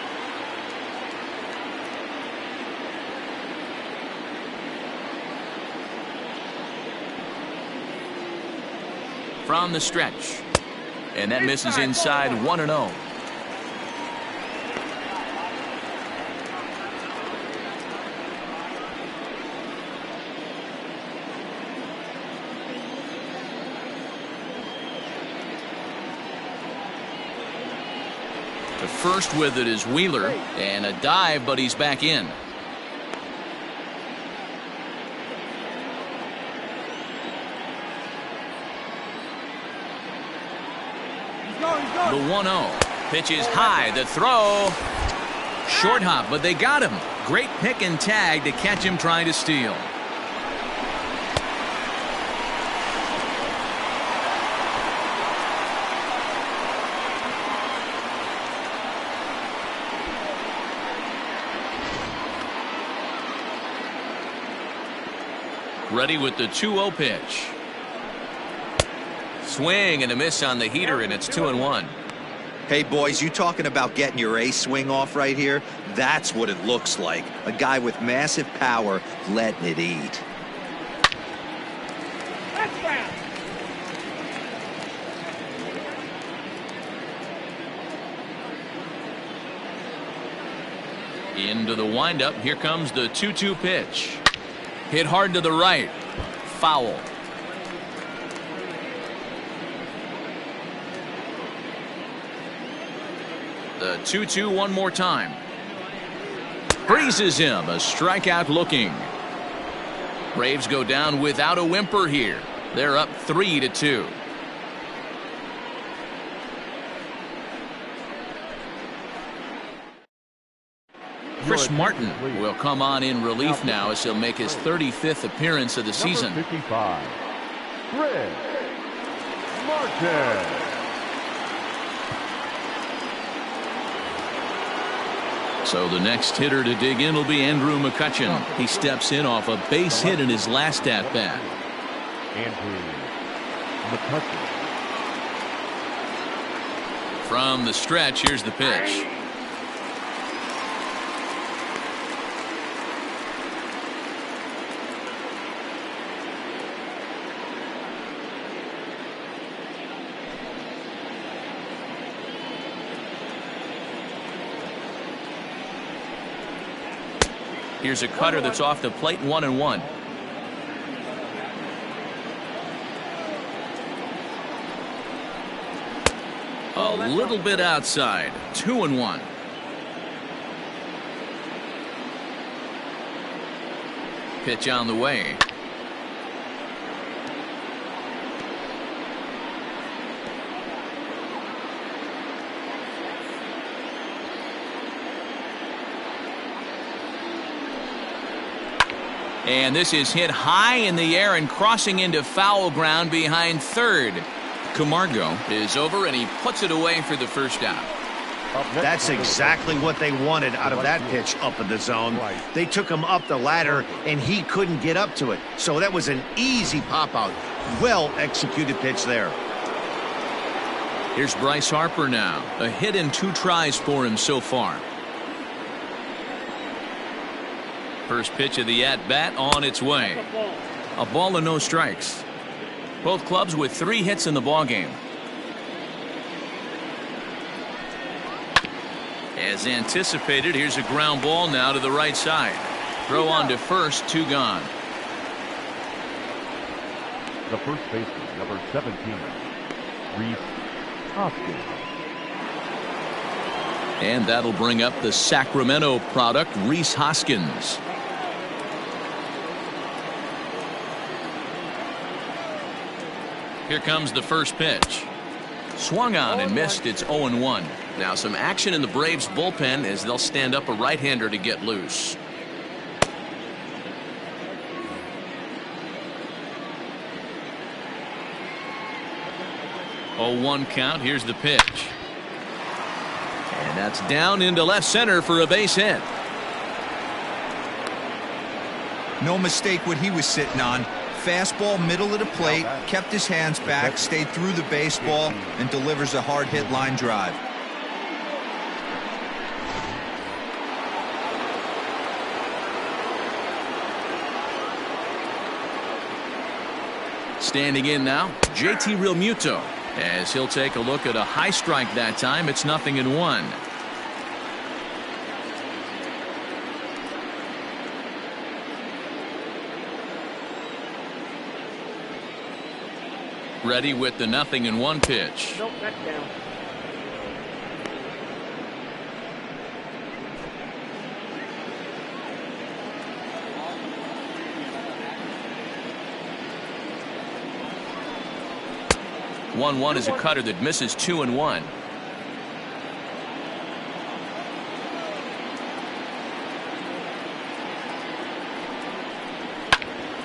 From the stretch. And that misses inside 1-0. The first with it is Wheeler, and a dive, but he's back in. The 1-0. Pitch is high. The throw. Short hop, but they got him. Great pick and tag to catch him trying to steal. Ready with the 2-0 pitch. Swing and a miss on the heater, and it's 2-1. Hey, boys, you talking about getting your ace swing off right here? That's what it looks like. A guy with massive power letting it eat. Into the windup. Here comes the 2-2 pitch. Hit hard to the right. Foul. The 2-2 one more time. Freezes him. A strikeout looking. Braves go down without a whimper here. They're up 3-2. Chris Martin will come on in relief now as he'll make his 35th appearance of the season. Number 55, Chris Martin. So the next hitter to dig in will be Andrew Mccutchen. He steps in off a base hit in his last at bat. Andrew Mccutchen. From the stretch, here's the pitch. Here's a cutter that's off the plate, 1-1. A little bit outside, 2-1. Pitch on the way. And this is hit high in the air and crossing into foul ground behind third. Camargo is over and he puts it away for the first out. That's exactly what they wanted out of that pitch up in the zone. They took him up the ladder and he couldn't get up to it. So that was an easy pop out. Well executed pitch there. Here's Bryce Harper now. A hit and 2 tries for him so far. First pitch of the at-bat on its way. A ball and no strikes. Both clubs with 3 hits in the ballgame. As anticipated, here's a ground ball now to the right side. Throw on to first, 2 gone. The first baseman, number 17, Rhys Hoskins. And that'll bring up the Sacramento product, Rhys Hoskins. Here comes the first pitch. Swung on and missed. It's 0-1. Now some action in the Braves bullpen as they'll stand up a right-hander to get loose. 0-1 count. Here's the pitch. And that's down into left center for a base hit. No mistake what he was sitting on. Fastball, middle of the plate, kept his hands back, stayed through the baseball, and delivers a hard hit line drive. Standing in now, JT Realmuto, as he'll take a look at a high strike that time. It's 0-1. Ready with the 0-1 pitch. Nope, that's down. 1-1 is a cutter that misses 2-1.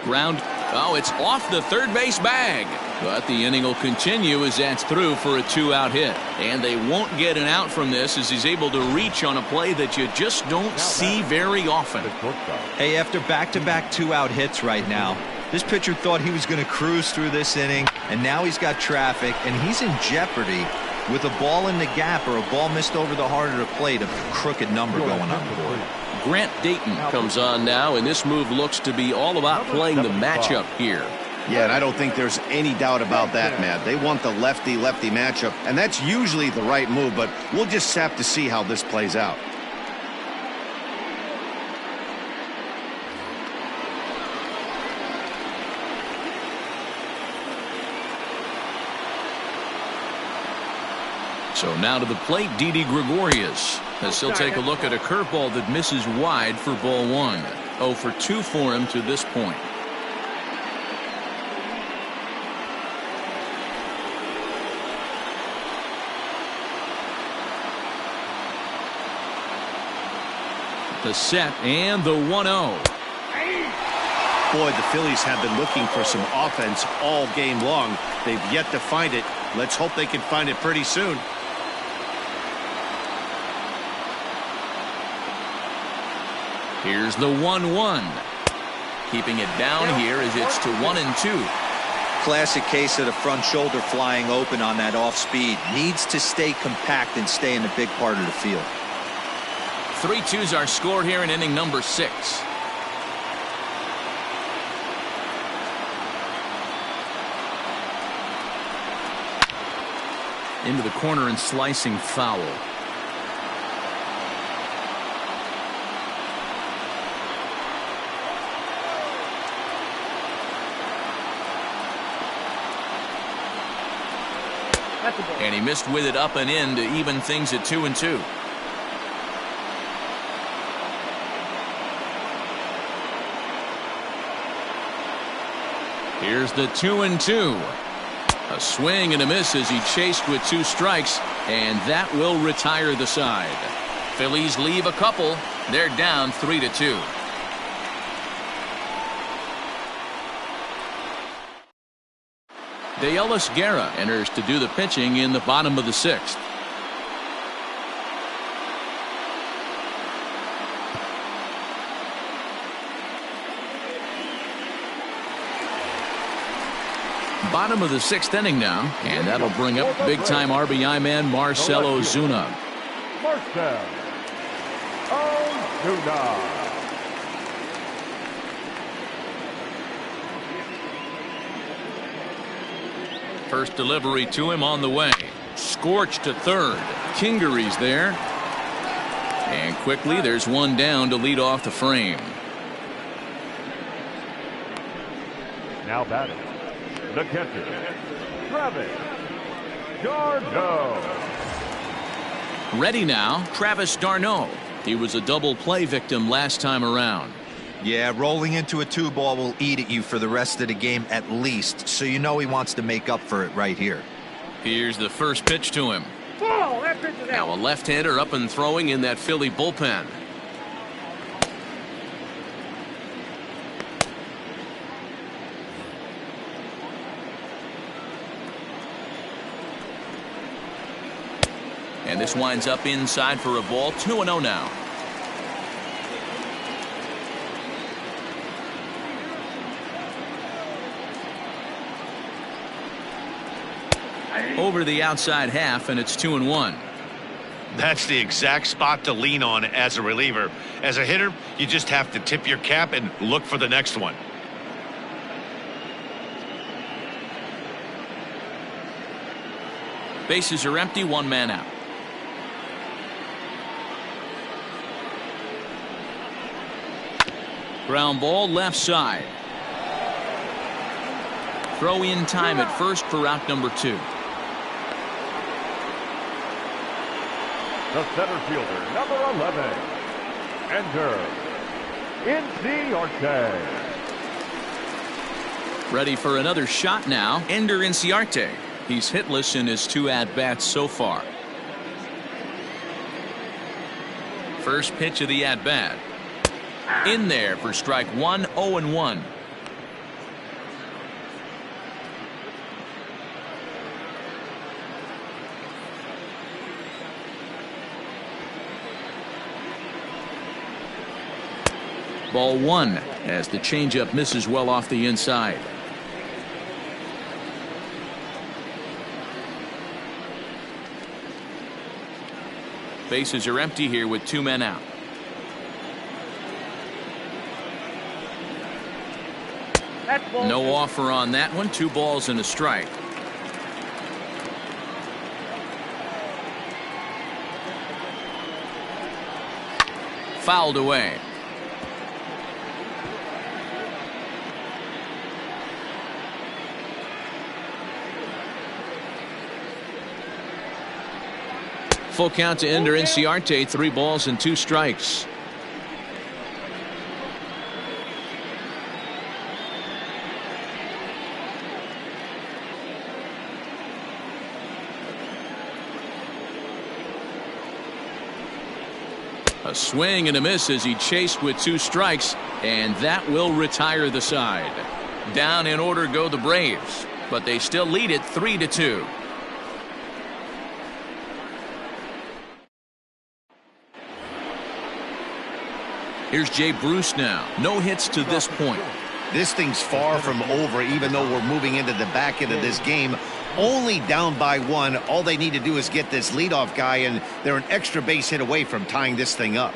Ground. Oh, it's off the third base bag. But the inning will continue as that's through for a 2-out hit. And they won't get an out from this as he's able to reach on a play that you just don't see very often. Hey, after back-to-back 2-out hits right now, this pitcher thought he was going to cruise through this inning, and now he's got traffic, and he's in jeopardy with a ball in the gap or a ball missed over the heart of the plate, a crooked number going on the board. Grant Dayton comes on now, and this move looks to be all about playing the matchup here. Yeah, and I don't think there's any doubt about that, Matt. They want the lefty-lefty matchup, and that's usually the right move, but we'll just have to see how this plays out. So now to the plate, Didi Gregorius, as he'll take a look at a curveball that misses wide for ball 1. 0 for 2 for him to this point. The set and the 1-0. Boy, the Phillies have been looking for some offense all game long. They've yet to find it. Let's hope they can find it pretty soon. Here's the 1-1. Keeping it down here as it's to 1-2. Classic case of the front shoulder flying open on that off speed. Needs to stay compact and stay in the big part of the field. 3-2's our score here in inning number 6. Into the corner and slicing foul. And he missed with it up and in to even things at 2-2. Here's the 2-2. A swing and a miss as he chased with 2 strikes, and that will retire the side. Phillies leave a couple. They're down 3-2. De Ellis Guerra enters to do the pitching in the bottom of the 6th. Bottom of the 6th inning now, and that'll bring up big-time RBI man Marcell Ozuna. Marcell Ozuna. First delivery to him on the way. Scorched to third. Kingery's there. And quickly there's one down to lead off the frame. Now batting, the catcher, Travis d'Arnaud. Ready now, Travis d'Arnaud. He was a double play victim last time around. Yeah, rolling into a 2-ball will eat at you for the rest of the game at least, so you know he wants to make up for it right here. Here's the first pitch to him. Ball, that pitch is out. Now a left-hander up and throwing in that Philly bullpen. And this winds up inside for a ball. 2-0 now. Over the outside half, and it's 2-1. That's the exact spot to lean on as a reliever. As a hitter, you just have to tip your cap and look for the next one. Bases are empty, 1 man out. Ground ball left side. Throw in time at first for out number 2. The center fielder, number 11, Ender Inciarte. Ready for another shot now. Ender Inciarte. He's hitless in his 2 at-bats so far. First pitch of the at-bat. In there for strike 1, 0-1. Ball 1 as the changeup misses well off the inside. Bases are empty here with 2 men out. No offer on that one. 2 balls and a strike. Fouled away. Full count to Ender Inciarte. 3 balls and 2 strikes. A swing and a miss as he chased with 2 strikes, and that will retire the side. Down in order go the Braves, but they still lead it 3-2. Here's Jay Bruce now. No hits to this point. This thing's far from over, even though we're moving into the back end of this game. Only down by 1. All they need to do is get this leadoff guy, and they're an extra base hit away from tying this thing up.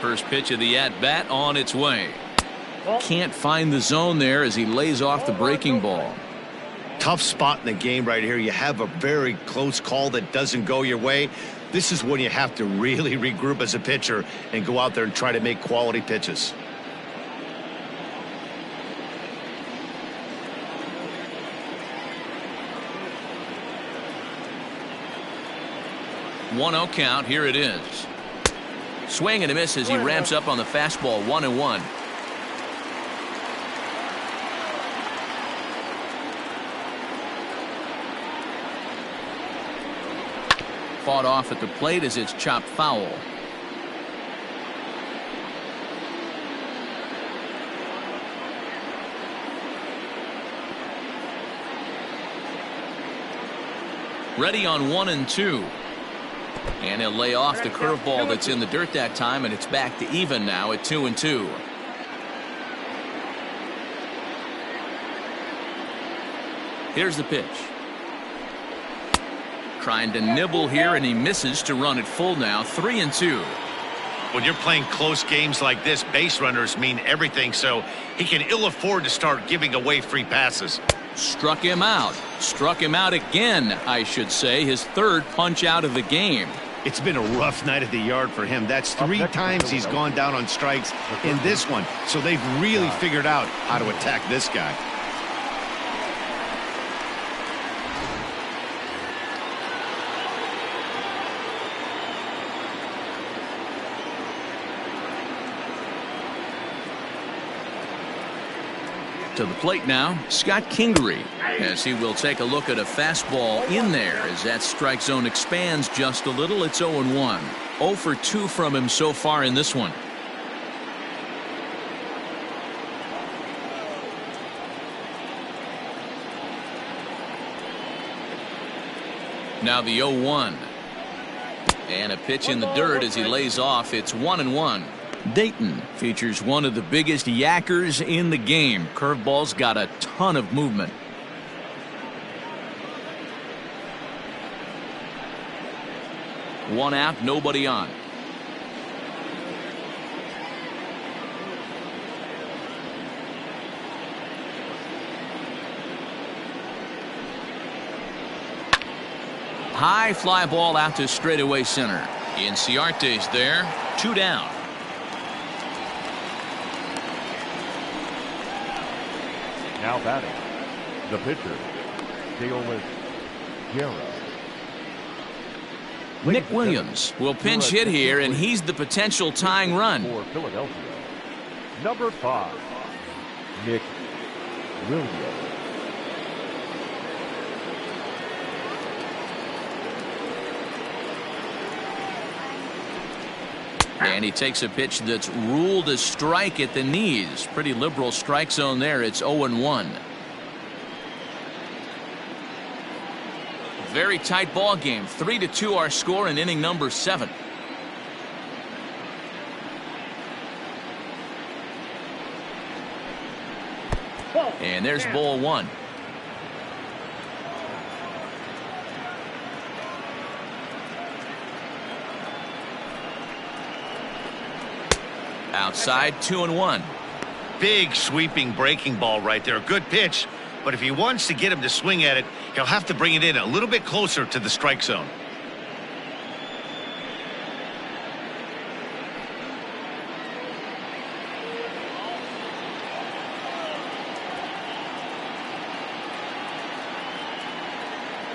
First pitch of the at-bat on its way. Can't find the zone there as he lays off the breaking ball. Tough spot in the game right here. You have a very close call that doesn't go your way. This is when you have to really regroup as a pitcher and go out there and try to make quality pitches. One-0 count. Here it is. Swing and a miss as he ramps up on the fastball. 1-1. Fought off at the plate as it's chopped foul. Ready on 1-2. And he'll lay off the curveball that's in the dirt that time, and it's back to even now at 2-2. Here's the pitch. Trying to nibble here, and he misses to run it full now. 3-2. When you're playing close games like this, base runners mean everything, so he can ill afford to start giving away free passes. Struck him out. Struck him out again, I should say. His 3rd punch out of the game. It's been a rough night at the yard for him. That's 3 times he's gone down on strikes in this one. So they've really figured out how to attack this guy. To the plate now, Scott Kingery, as he will take a look at a fastball in there as that strike zone expands just a little. It's 0-1. 0 for 2 from him so far in this one. Now the 0-1. And a pitch in the dirt as he lays off. It's 1-1. Dayton features one of the biggest yackers in the game. Curveball's got a ton of movement. One out, nobody on. High fly ball out to straightaway center. Inciarte's there. 2 down. Now batting, the pitcher, Daolis Guerra. Nick Williams will pinch hit here, and he's the potential tying run. For Philadelphia, number 5. Williams. And he takes a pitch that's ruled a strike at the knees. Pretty liberal strike zone there. It's 0-1. Very tight ball game. 3-2 our score in inning number 7. And there's ball 1. Outside, 2-1. Big sweeping breaking ball right there. Good pitch. But if he wants to get him to swing at it, he'll have to bring it in a little bit closer to the strike zone.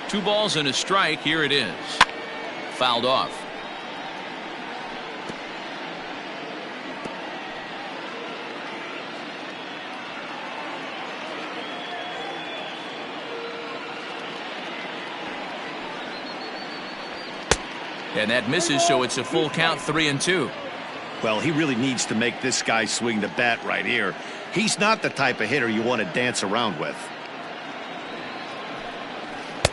Two balls and a strike. Here it is. Fouled off. And that misses, so it's a full count, 3-2. Well, he really needs to make this guy swing the bat right here. He's not the type of hitter you want to dance around with.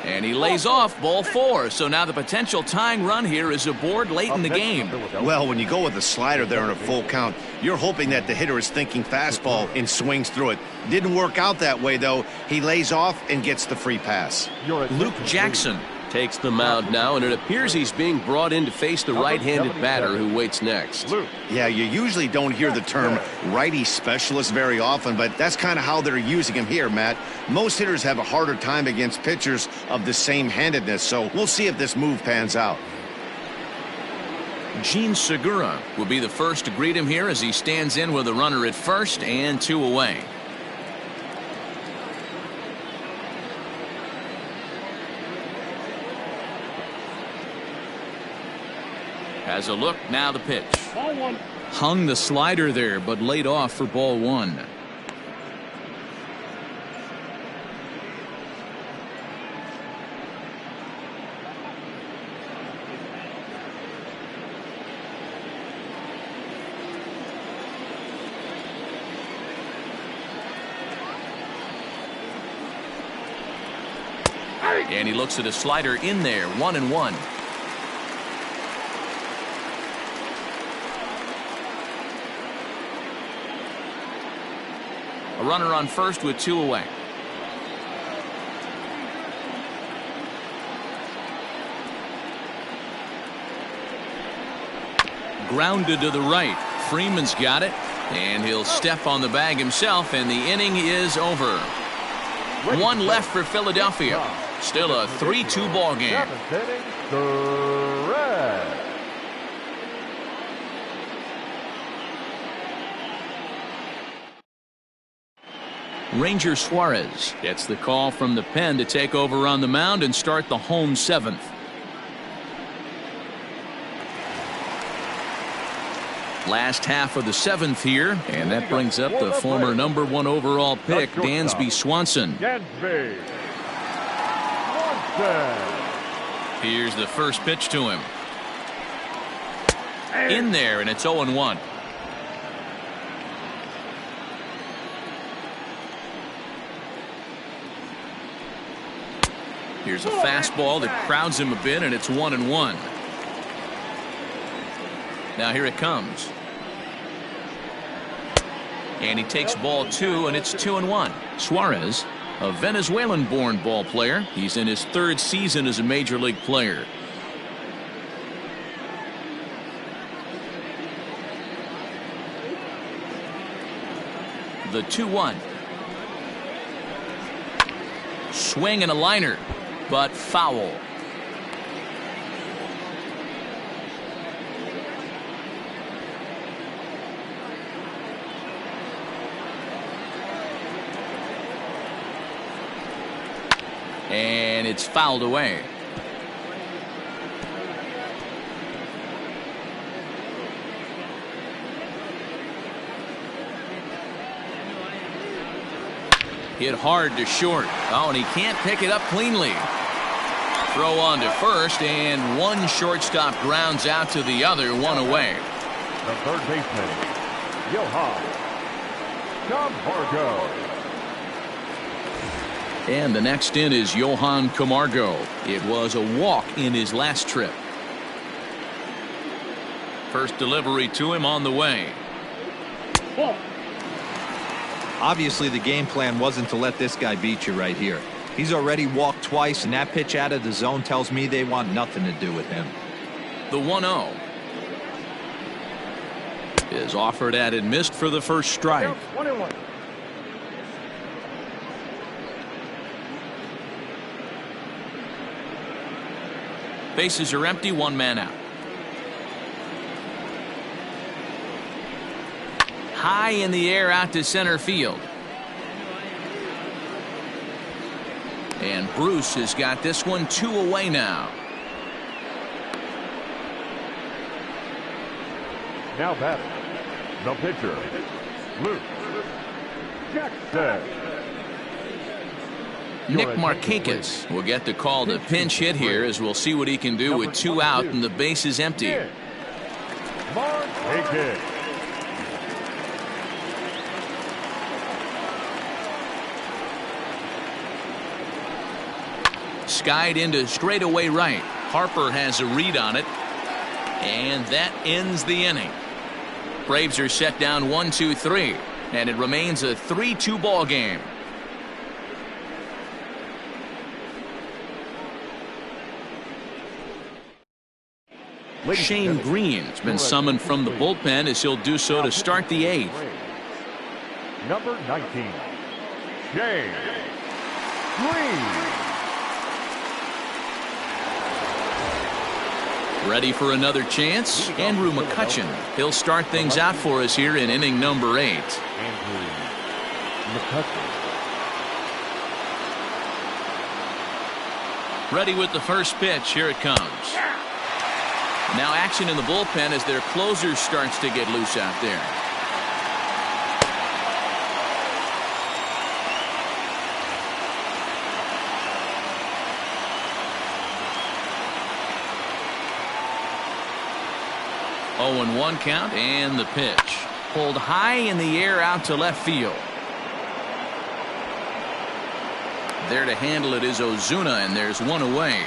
And he lays off, ball 4. So now the potential tying run here is aboard late in the game. Well, when you go with a slider there in a full count, you're hoping that the hitter is thinking fastball and swings through it. Didn't work out that way, though. He lays off and gets the free pass. Luke Jackson takes the mound now, and it appears he's being brought in to face the right-handed batter who waits next. Yeah, you usually don't hear the term righty specialist very often, but that's kind of how they're using him here, Matt. Most hitters have a harder time against pitchers of the same handedness, so we'll see if this move pans out. Jean Segura will be the first to greet him here as he stands in with a runner at first and 2 away. Has a look, now the pitch. Ball 1. Hung the slider there, but laid off for ball 1. And he looks at a slider in there, 1-1. A runner on first with 2 away. Grounded to the right. Freeman's got it, and he'll step on the bag himself, and the inning is over. 1 left for Philadelphia. Still a 3-2 ball game. Ranger Suarez gets the call from the pen to take over on the mound and start the home 7th. Last half of the 7th here, and that brings up the former number 1 overall pick, Dansby Swanson. Here's the first pitch to him. In there, and it's 0-1. Here's a fastball that crowds him a bit, and it's 1-1. Now here it comes. And he takes ball 2, and it's 2-1. Suarez, a Venezuelan-born ball player. He's in his 3rd season as a major league player. The 2-1. Swing and a liner, but foul. And it's fouled away. Hit hard to short. Oh, and he can't pick it up cleanly. Throw on to first, and one shortstop grounds out to the other, one away. The third baseman, Johan Camargo. And the next in is Johan Camargo. It was a walk in his last trip. First delivery to him on the way. Obviously, the game plan wasn't to let this guy beat you right here. He's already walked twice, and that pitch out of the zone tells me they want nothing to do with him. The 1-0 is offered at and missed for the first strike. 1-1. Bases are empty, one man out. High in the air out to center field. And Bruce has got this one 2 away now. Now batting, the pitcher, Luke Jackson. Nick Markakis will get the call to pinch hit here, as we'll see what he can do with 2 out and the base is empty. Markakis. Skied into straightaway right. Harper has a read on it, and that ends the inning. Braves are set down 1-2-3, and it remains a 3-2 ball game. Shane Green's been summoned from the bullpen, as he'll do so to start the 8th. Number 19, Shane Green. Ready for another chance? Andrew Mccutchen. He'll start things out for us here in inning number 8. Andrew Mccutchen. Ready with the first pitch. Here it comes. Now action in the bullpen as their closer starts to get loose out there. Oh, and 1 count, and the pitch. Pulled high in the air out to left field. There to handle it is Ozuna, and there's 1 away.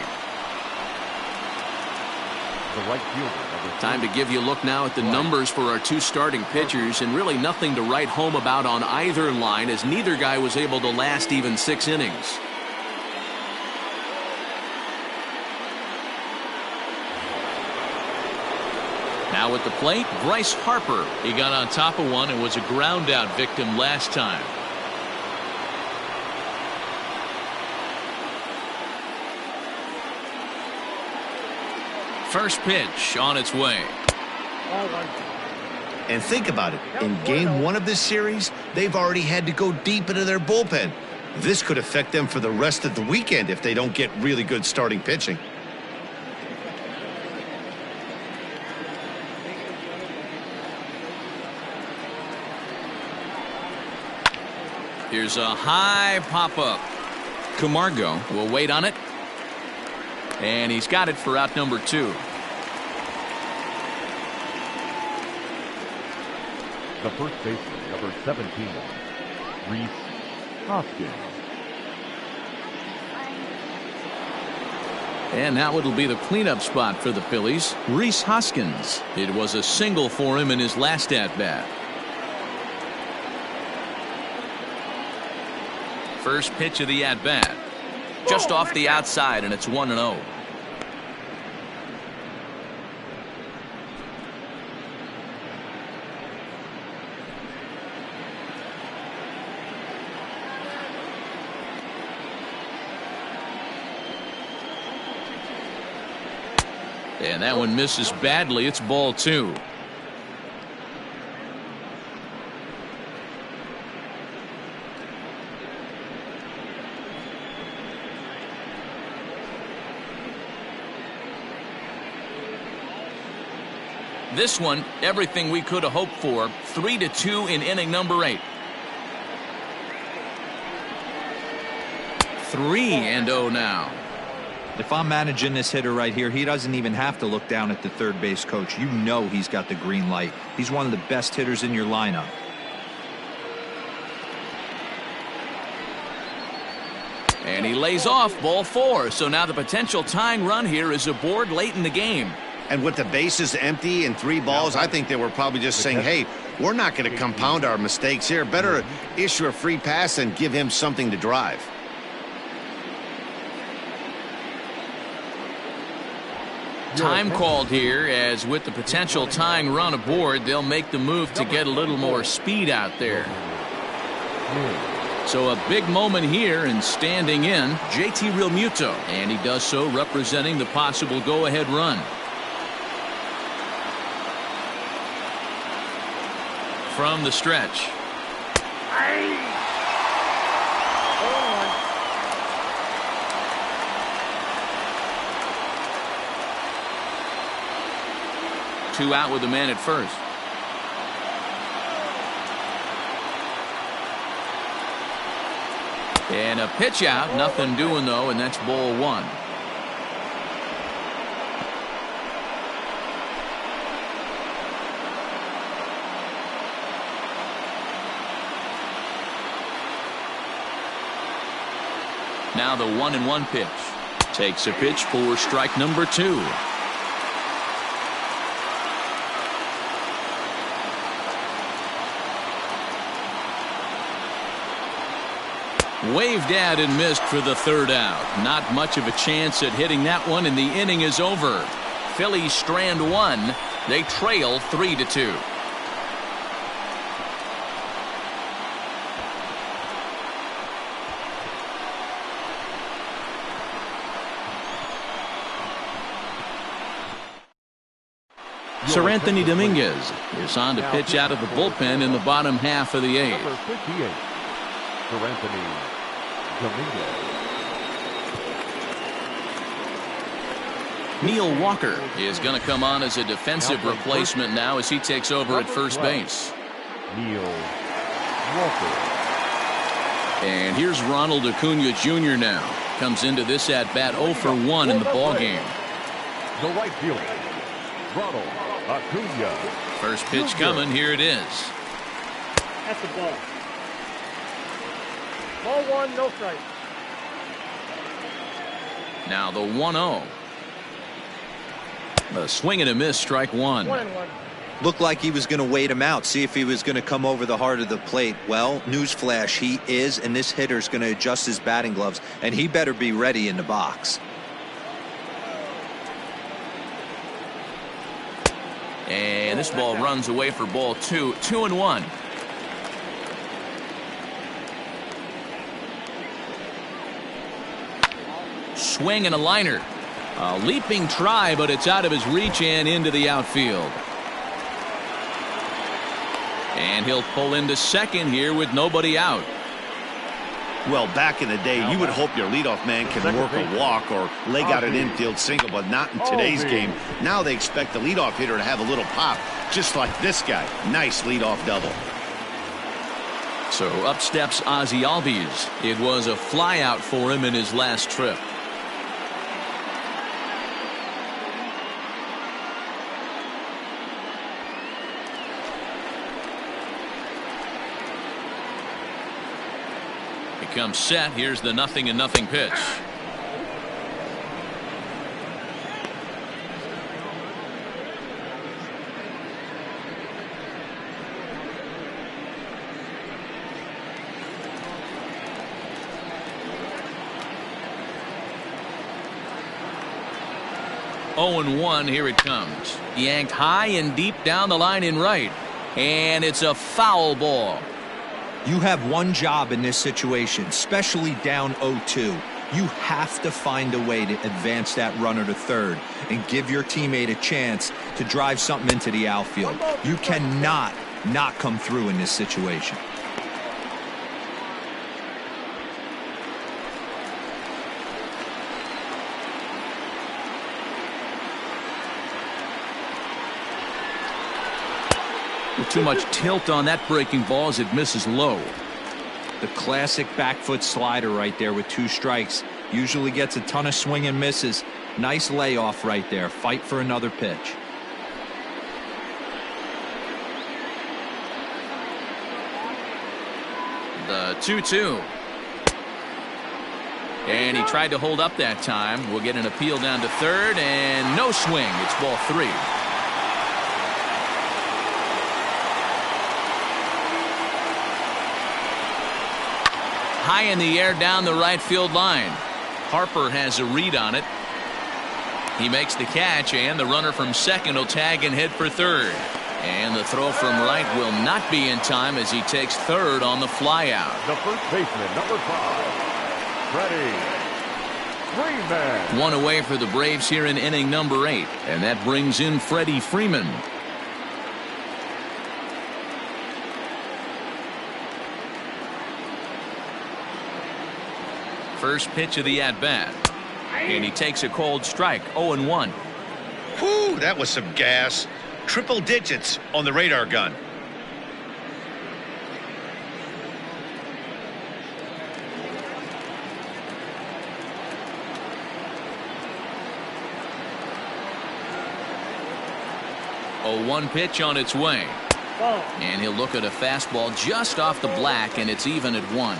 The right fielder. Time to give you a look now at the numbers for our 2 starting pitchers, and really nothing to write home about on either line, as neither guy was able to last even 6 innings. Now at the plate, Bryce Harper. He got on top of one and was a ground out victim last time. First pitch on its way. And think about it. In game 1 of this series, they've already had to go deep into their bullpen. This could affect them for the rest of the weekend if they don't get really good starting pitching. Here's a high pop-up. Camargo will wait on it. And he's got it for out number 2. The first baseman, number 17, Rhys Hoskins. And now it'll be the cleanup spot for the Phillies. Rhys Hoskins. It was a single for him in his last at-bat. First pitch of the at-bat. Just off the outside, and it's 1-0. And that one misses badly. It's ball 2. This one, everything we could have hoped for. 3-2 in inning number 8. 3-0 now. If I'm managing this hitter right here, he doesn't even have to look down at the third base coach. You know he's got the green light. He's one of the best hitters in your lineup. And he lays off ball 4. So now the potential tying run here is aboard late in the game. And with the bases empty and 3 balls, I think they were probably just saying, hey, we're not going to compound our mistakes here. Better issue a free pass and give him something to drive. Time called here, as with the potential tying run aboard, they'll make the move to get a little more speed out there. So a big moment here, and standing in, JT Realmuto, and he does so representing the possible go-ahead run. From the stretch. Two out with the man at first. And a pitch out, nothing doing though, and that's ball 1. Now the 1-1 pitch. Takes a pitch for strike number 2. Waved at and missed for the 3rd out. Not much of a chance at hitting that one, and the inning is over. Phillies strand 1. They trail 3-2. Sir Anthony Dominguez is on to pitch out of the bullpen in the bottom half of the 8th. Number 58, Sir Anthony Dominguez. Neil Walker is going to come on as a defensive replacement now as he takes over at first base. Neil Walker. And here's Ronald Ikuyo Jr. now. Comes into this at-bat 0 for 1 in the ballgame. The right fielder, Ronald Ikuyo. First pitch coming. Here it is. That's the ball. Ball 1, no strike. Now the 1-0. A swing and a miss, strike 1. 1-1. Looked like he was going to wait him out, see if he was going to come over the heart of the plate. Well, newsflash, he is, and this hitter's going to adjust his batting gloves, and he better be ready in the box. And this ball runs away for ball 2. 2-1. Swing and a liner. A leaping try, but it's out of his reach and into the outfield. And he'll pull into second here with nobody out. Well, back in the day, you would hope your leadoff man can work a walk or leg out an infield single, but not in today's game. Now they expect the leadoff hitter to have a little pop, just like this guy. Nice leadoff double. So up steps Ozzie Albies. It was a flyout for him in his last trip. Comes set. Here's the 0-0 pitch. Oh, 0-1. Here it comes. Yanked high and deep down the line in right, and it's a foul ball. You have one job in this situation, especially down 0-2. You have to find a way to advance that runner to third and give your teammate a chance to drive something into the outfield. You cannot not come through in this situation. With too much tilt on that breaking ball as it misses low. The classic back foot slider right there with 2 strikes. Usually gets a ton of swing and misses. Nice layoff right there. Fight for another pitch. The 2-2. And he tried to hold up that time. We'll get an appeal down to third, and no swing. It's ball 3. High in the air down the right field line. Harper has a read on it. He makes the catch, and the runner from second will tag and head for third. And the throw from right will not be in time as he takes third on the flyout. The first baseman, number 5, Freddie Freeman. One away for the Braves here in inning number 8, and that brings in Freddie Freeman. First pitch of the at-bat, and he takes a cold strike. 0-1. Whew, that was some gas. Triple digits on the radar gun. A 1 pitch on its way. And he'll look at a fastball just off the black, and it's even at 1.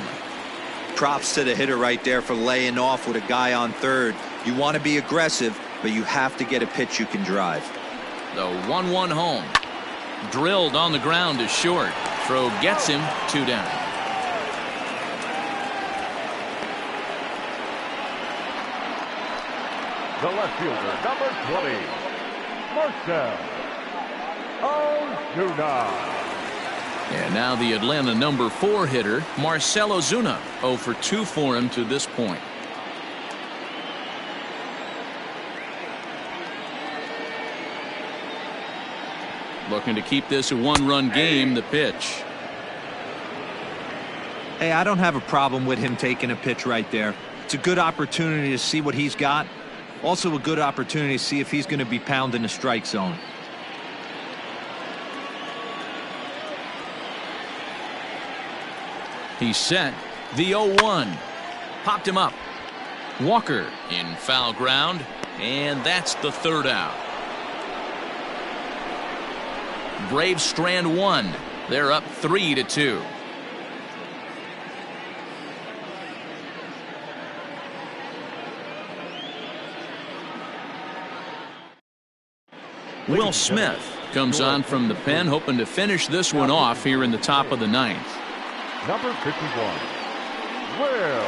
Props to the hitter right there for laying off with a guy on third. You want to be aggressive, but you have to get a pitch you can drive. The 1-1 home. Drilled on the ground to short. Throw gets him 2 down. The left fielder, number 20, Marcell Ozuna. And now the Atlanta number 4 hitter, Marcell Ozuna. 0 for 2 for him to this point. Looking to keep this a 1-run game. The pitch. Hey, I don't have a problem with him taking a pitch right there. It's a good opportunity to see what he's got. Also a good opportunity to see if he's going to be pounding the strike zone. He's set. The 0-1. Popped him up. Walker in foul ground. And that's the 3rd out. Braves strand 1. They're up 3-2. Will Smith comes on from the pen, hoping to finish this one off here in the top of the 9th. Number 51, Will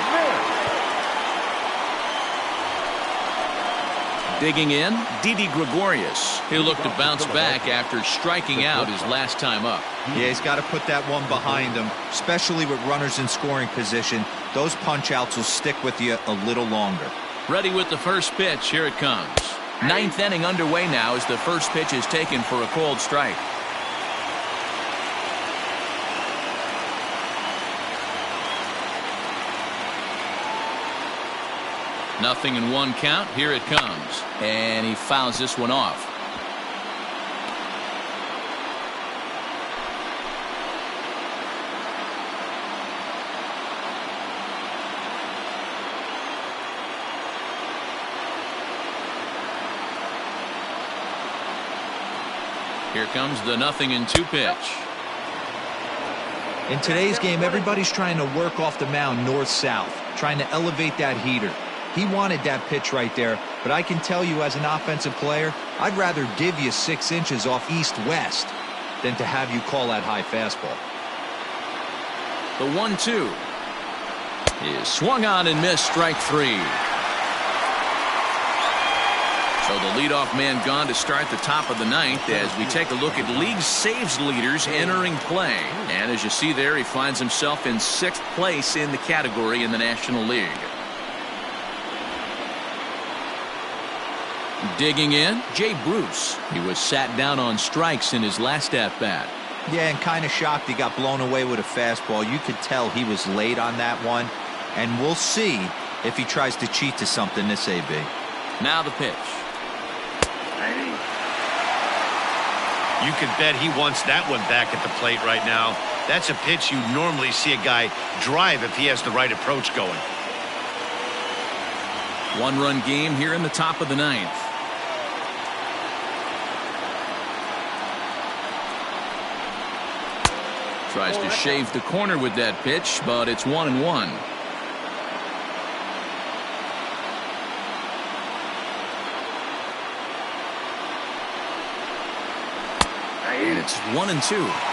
Smith. Digging in, Didi Gregorius. He'll look to bounce back after striking out his last time up. Yeah, he's got to put that one behind him, especially with runners in scoring position. Those punch-outs will stick with you a little longer. Ready with the first pitch. Here it comes. 9th inning underway now as the first pitch is taken for a cold strike. Nothing in 1 count. Here it comes. And he fouls this one off. Here comes the 0-2 pitch. In today's game, everybody's trying to work off the mound north-south, trying to elevate that heater. He wanted that pitch right there, but I can tell you as an offensive player, I'd rather give you 6 inches off east-west than to have you call that high fastball. The 1-2 is swung on and missed. Strike 3. So the leadoff man gone to start the top of the 9th as we take a look at league saves leaders entering play. And as you see there, he finds himself in 6th place in the category in the National League. Digging in, Jay Bruce. He was sat down on strikes in his last at-bat. Yeah, and kind of shocked he got blown away with a fastball. You could tell he was late on that one. And we'll see if he tries to cheat to something this AB. You can bet he wants that one back at the plate right now. That's a pitch you normally see a guy drive if he has the right approach going. One-run game here in the top of the ninth. Tries to shave the corner with that pitch, but it's 1-1. And it's 1-2.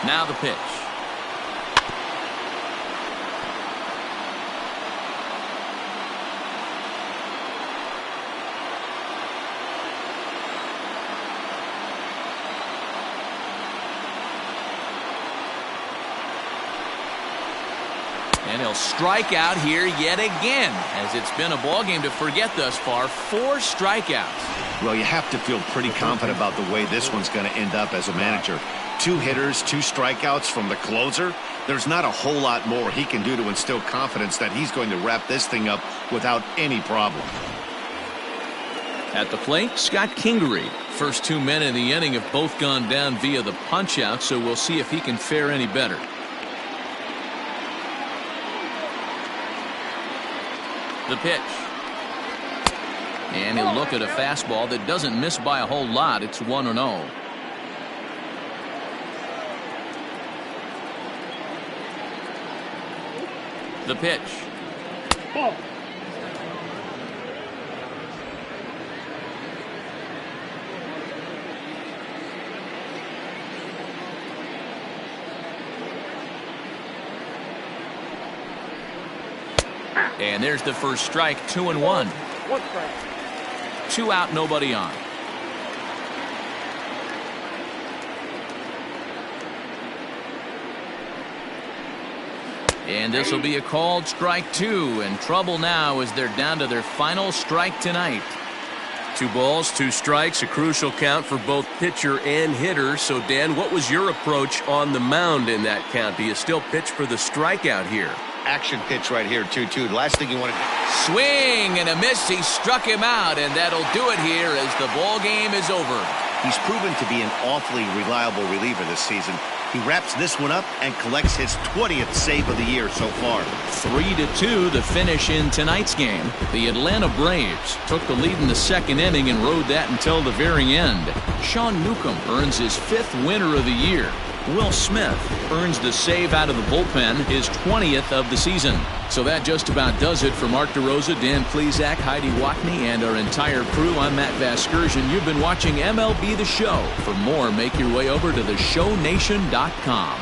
Now the pitch. And he'll strike out here yet again, as it's been a ball game to forget thus far. 4 strikeouts. Well, you have to feel pretty confident about the way this one's going to end up as a manager. 2 hitters, 2 strikeouts from the closer. There's not a whole lot more he can do to instill confidence that he's going to wrap this thing up without any problem. At the plate, Scott Kingery. First 2 men in the inning have both gone down via the punch-out, so we'll see if he can fare any better. The pitch. And he'll look at a fastball that doesn't miss by a whole lot. It's 1-0. The pitch. Ball. And there's the first strike. 2-1. 1 strike. 2 out, nobody on. And this will be a called strike 2, and trouble now as they're down to their final strike tonight. 2 balls, 2 strikes, a crucial count for both pitcher and hitter. So, Dan, what was your approach on the mound in that count? Do you still pitch for the strikeout here? Action pitch right here, 2-2. The last thing you want to... Swing and a miss. He struck him out, and that'll do it here as the ball game is over. He's proven to be an awfully reliable reliever this season. He wraps this one up and collects his 20th save of the year so far. 3-2 the finish in tonight's game. The Atlanta Braves took the lead in the second inning and rode that until the very end. Shawn Newcomb earns his 5th winner of the year. Will Smith earns the save out of the bullpen, his 20th of the season. So that just about does it for Mark DeRosa, Dan Plesac, Heidi Watney, and our entire crew. I'm Matt Vasgersian. You've been watching MLB The Show. For more, make your way over to theshownation.com.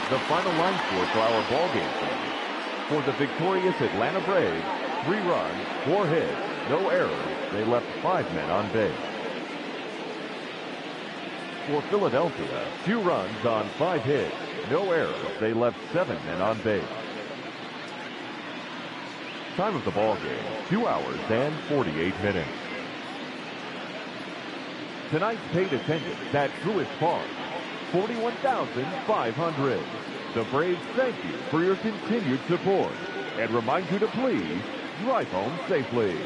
The final line score for our ball game tonight. For the victorious Atlanta Braves, 3 runs, 4 hits, no errors. They left 5 men on base. For Philadelphia, 2 runs on 5 hits, no errors. They left 7 men on base. Time of the ball game, 2 hours and 48 minutes. Tonight's paid attendance at Truist Park, 41,500. The Braves thank you for your continued support and remind you to please drive home safely.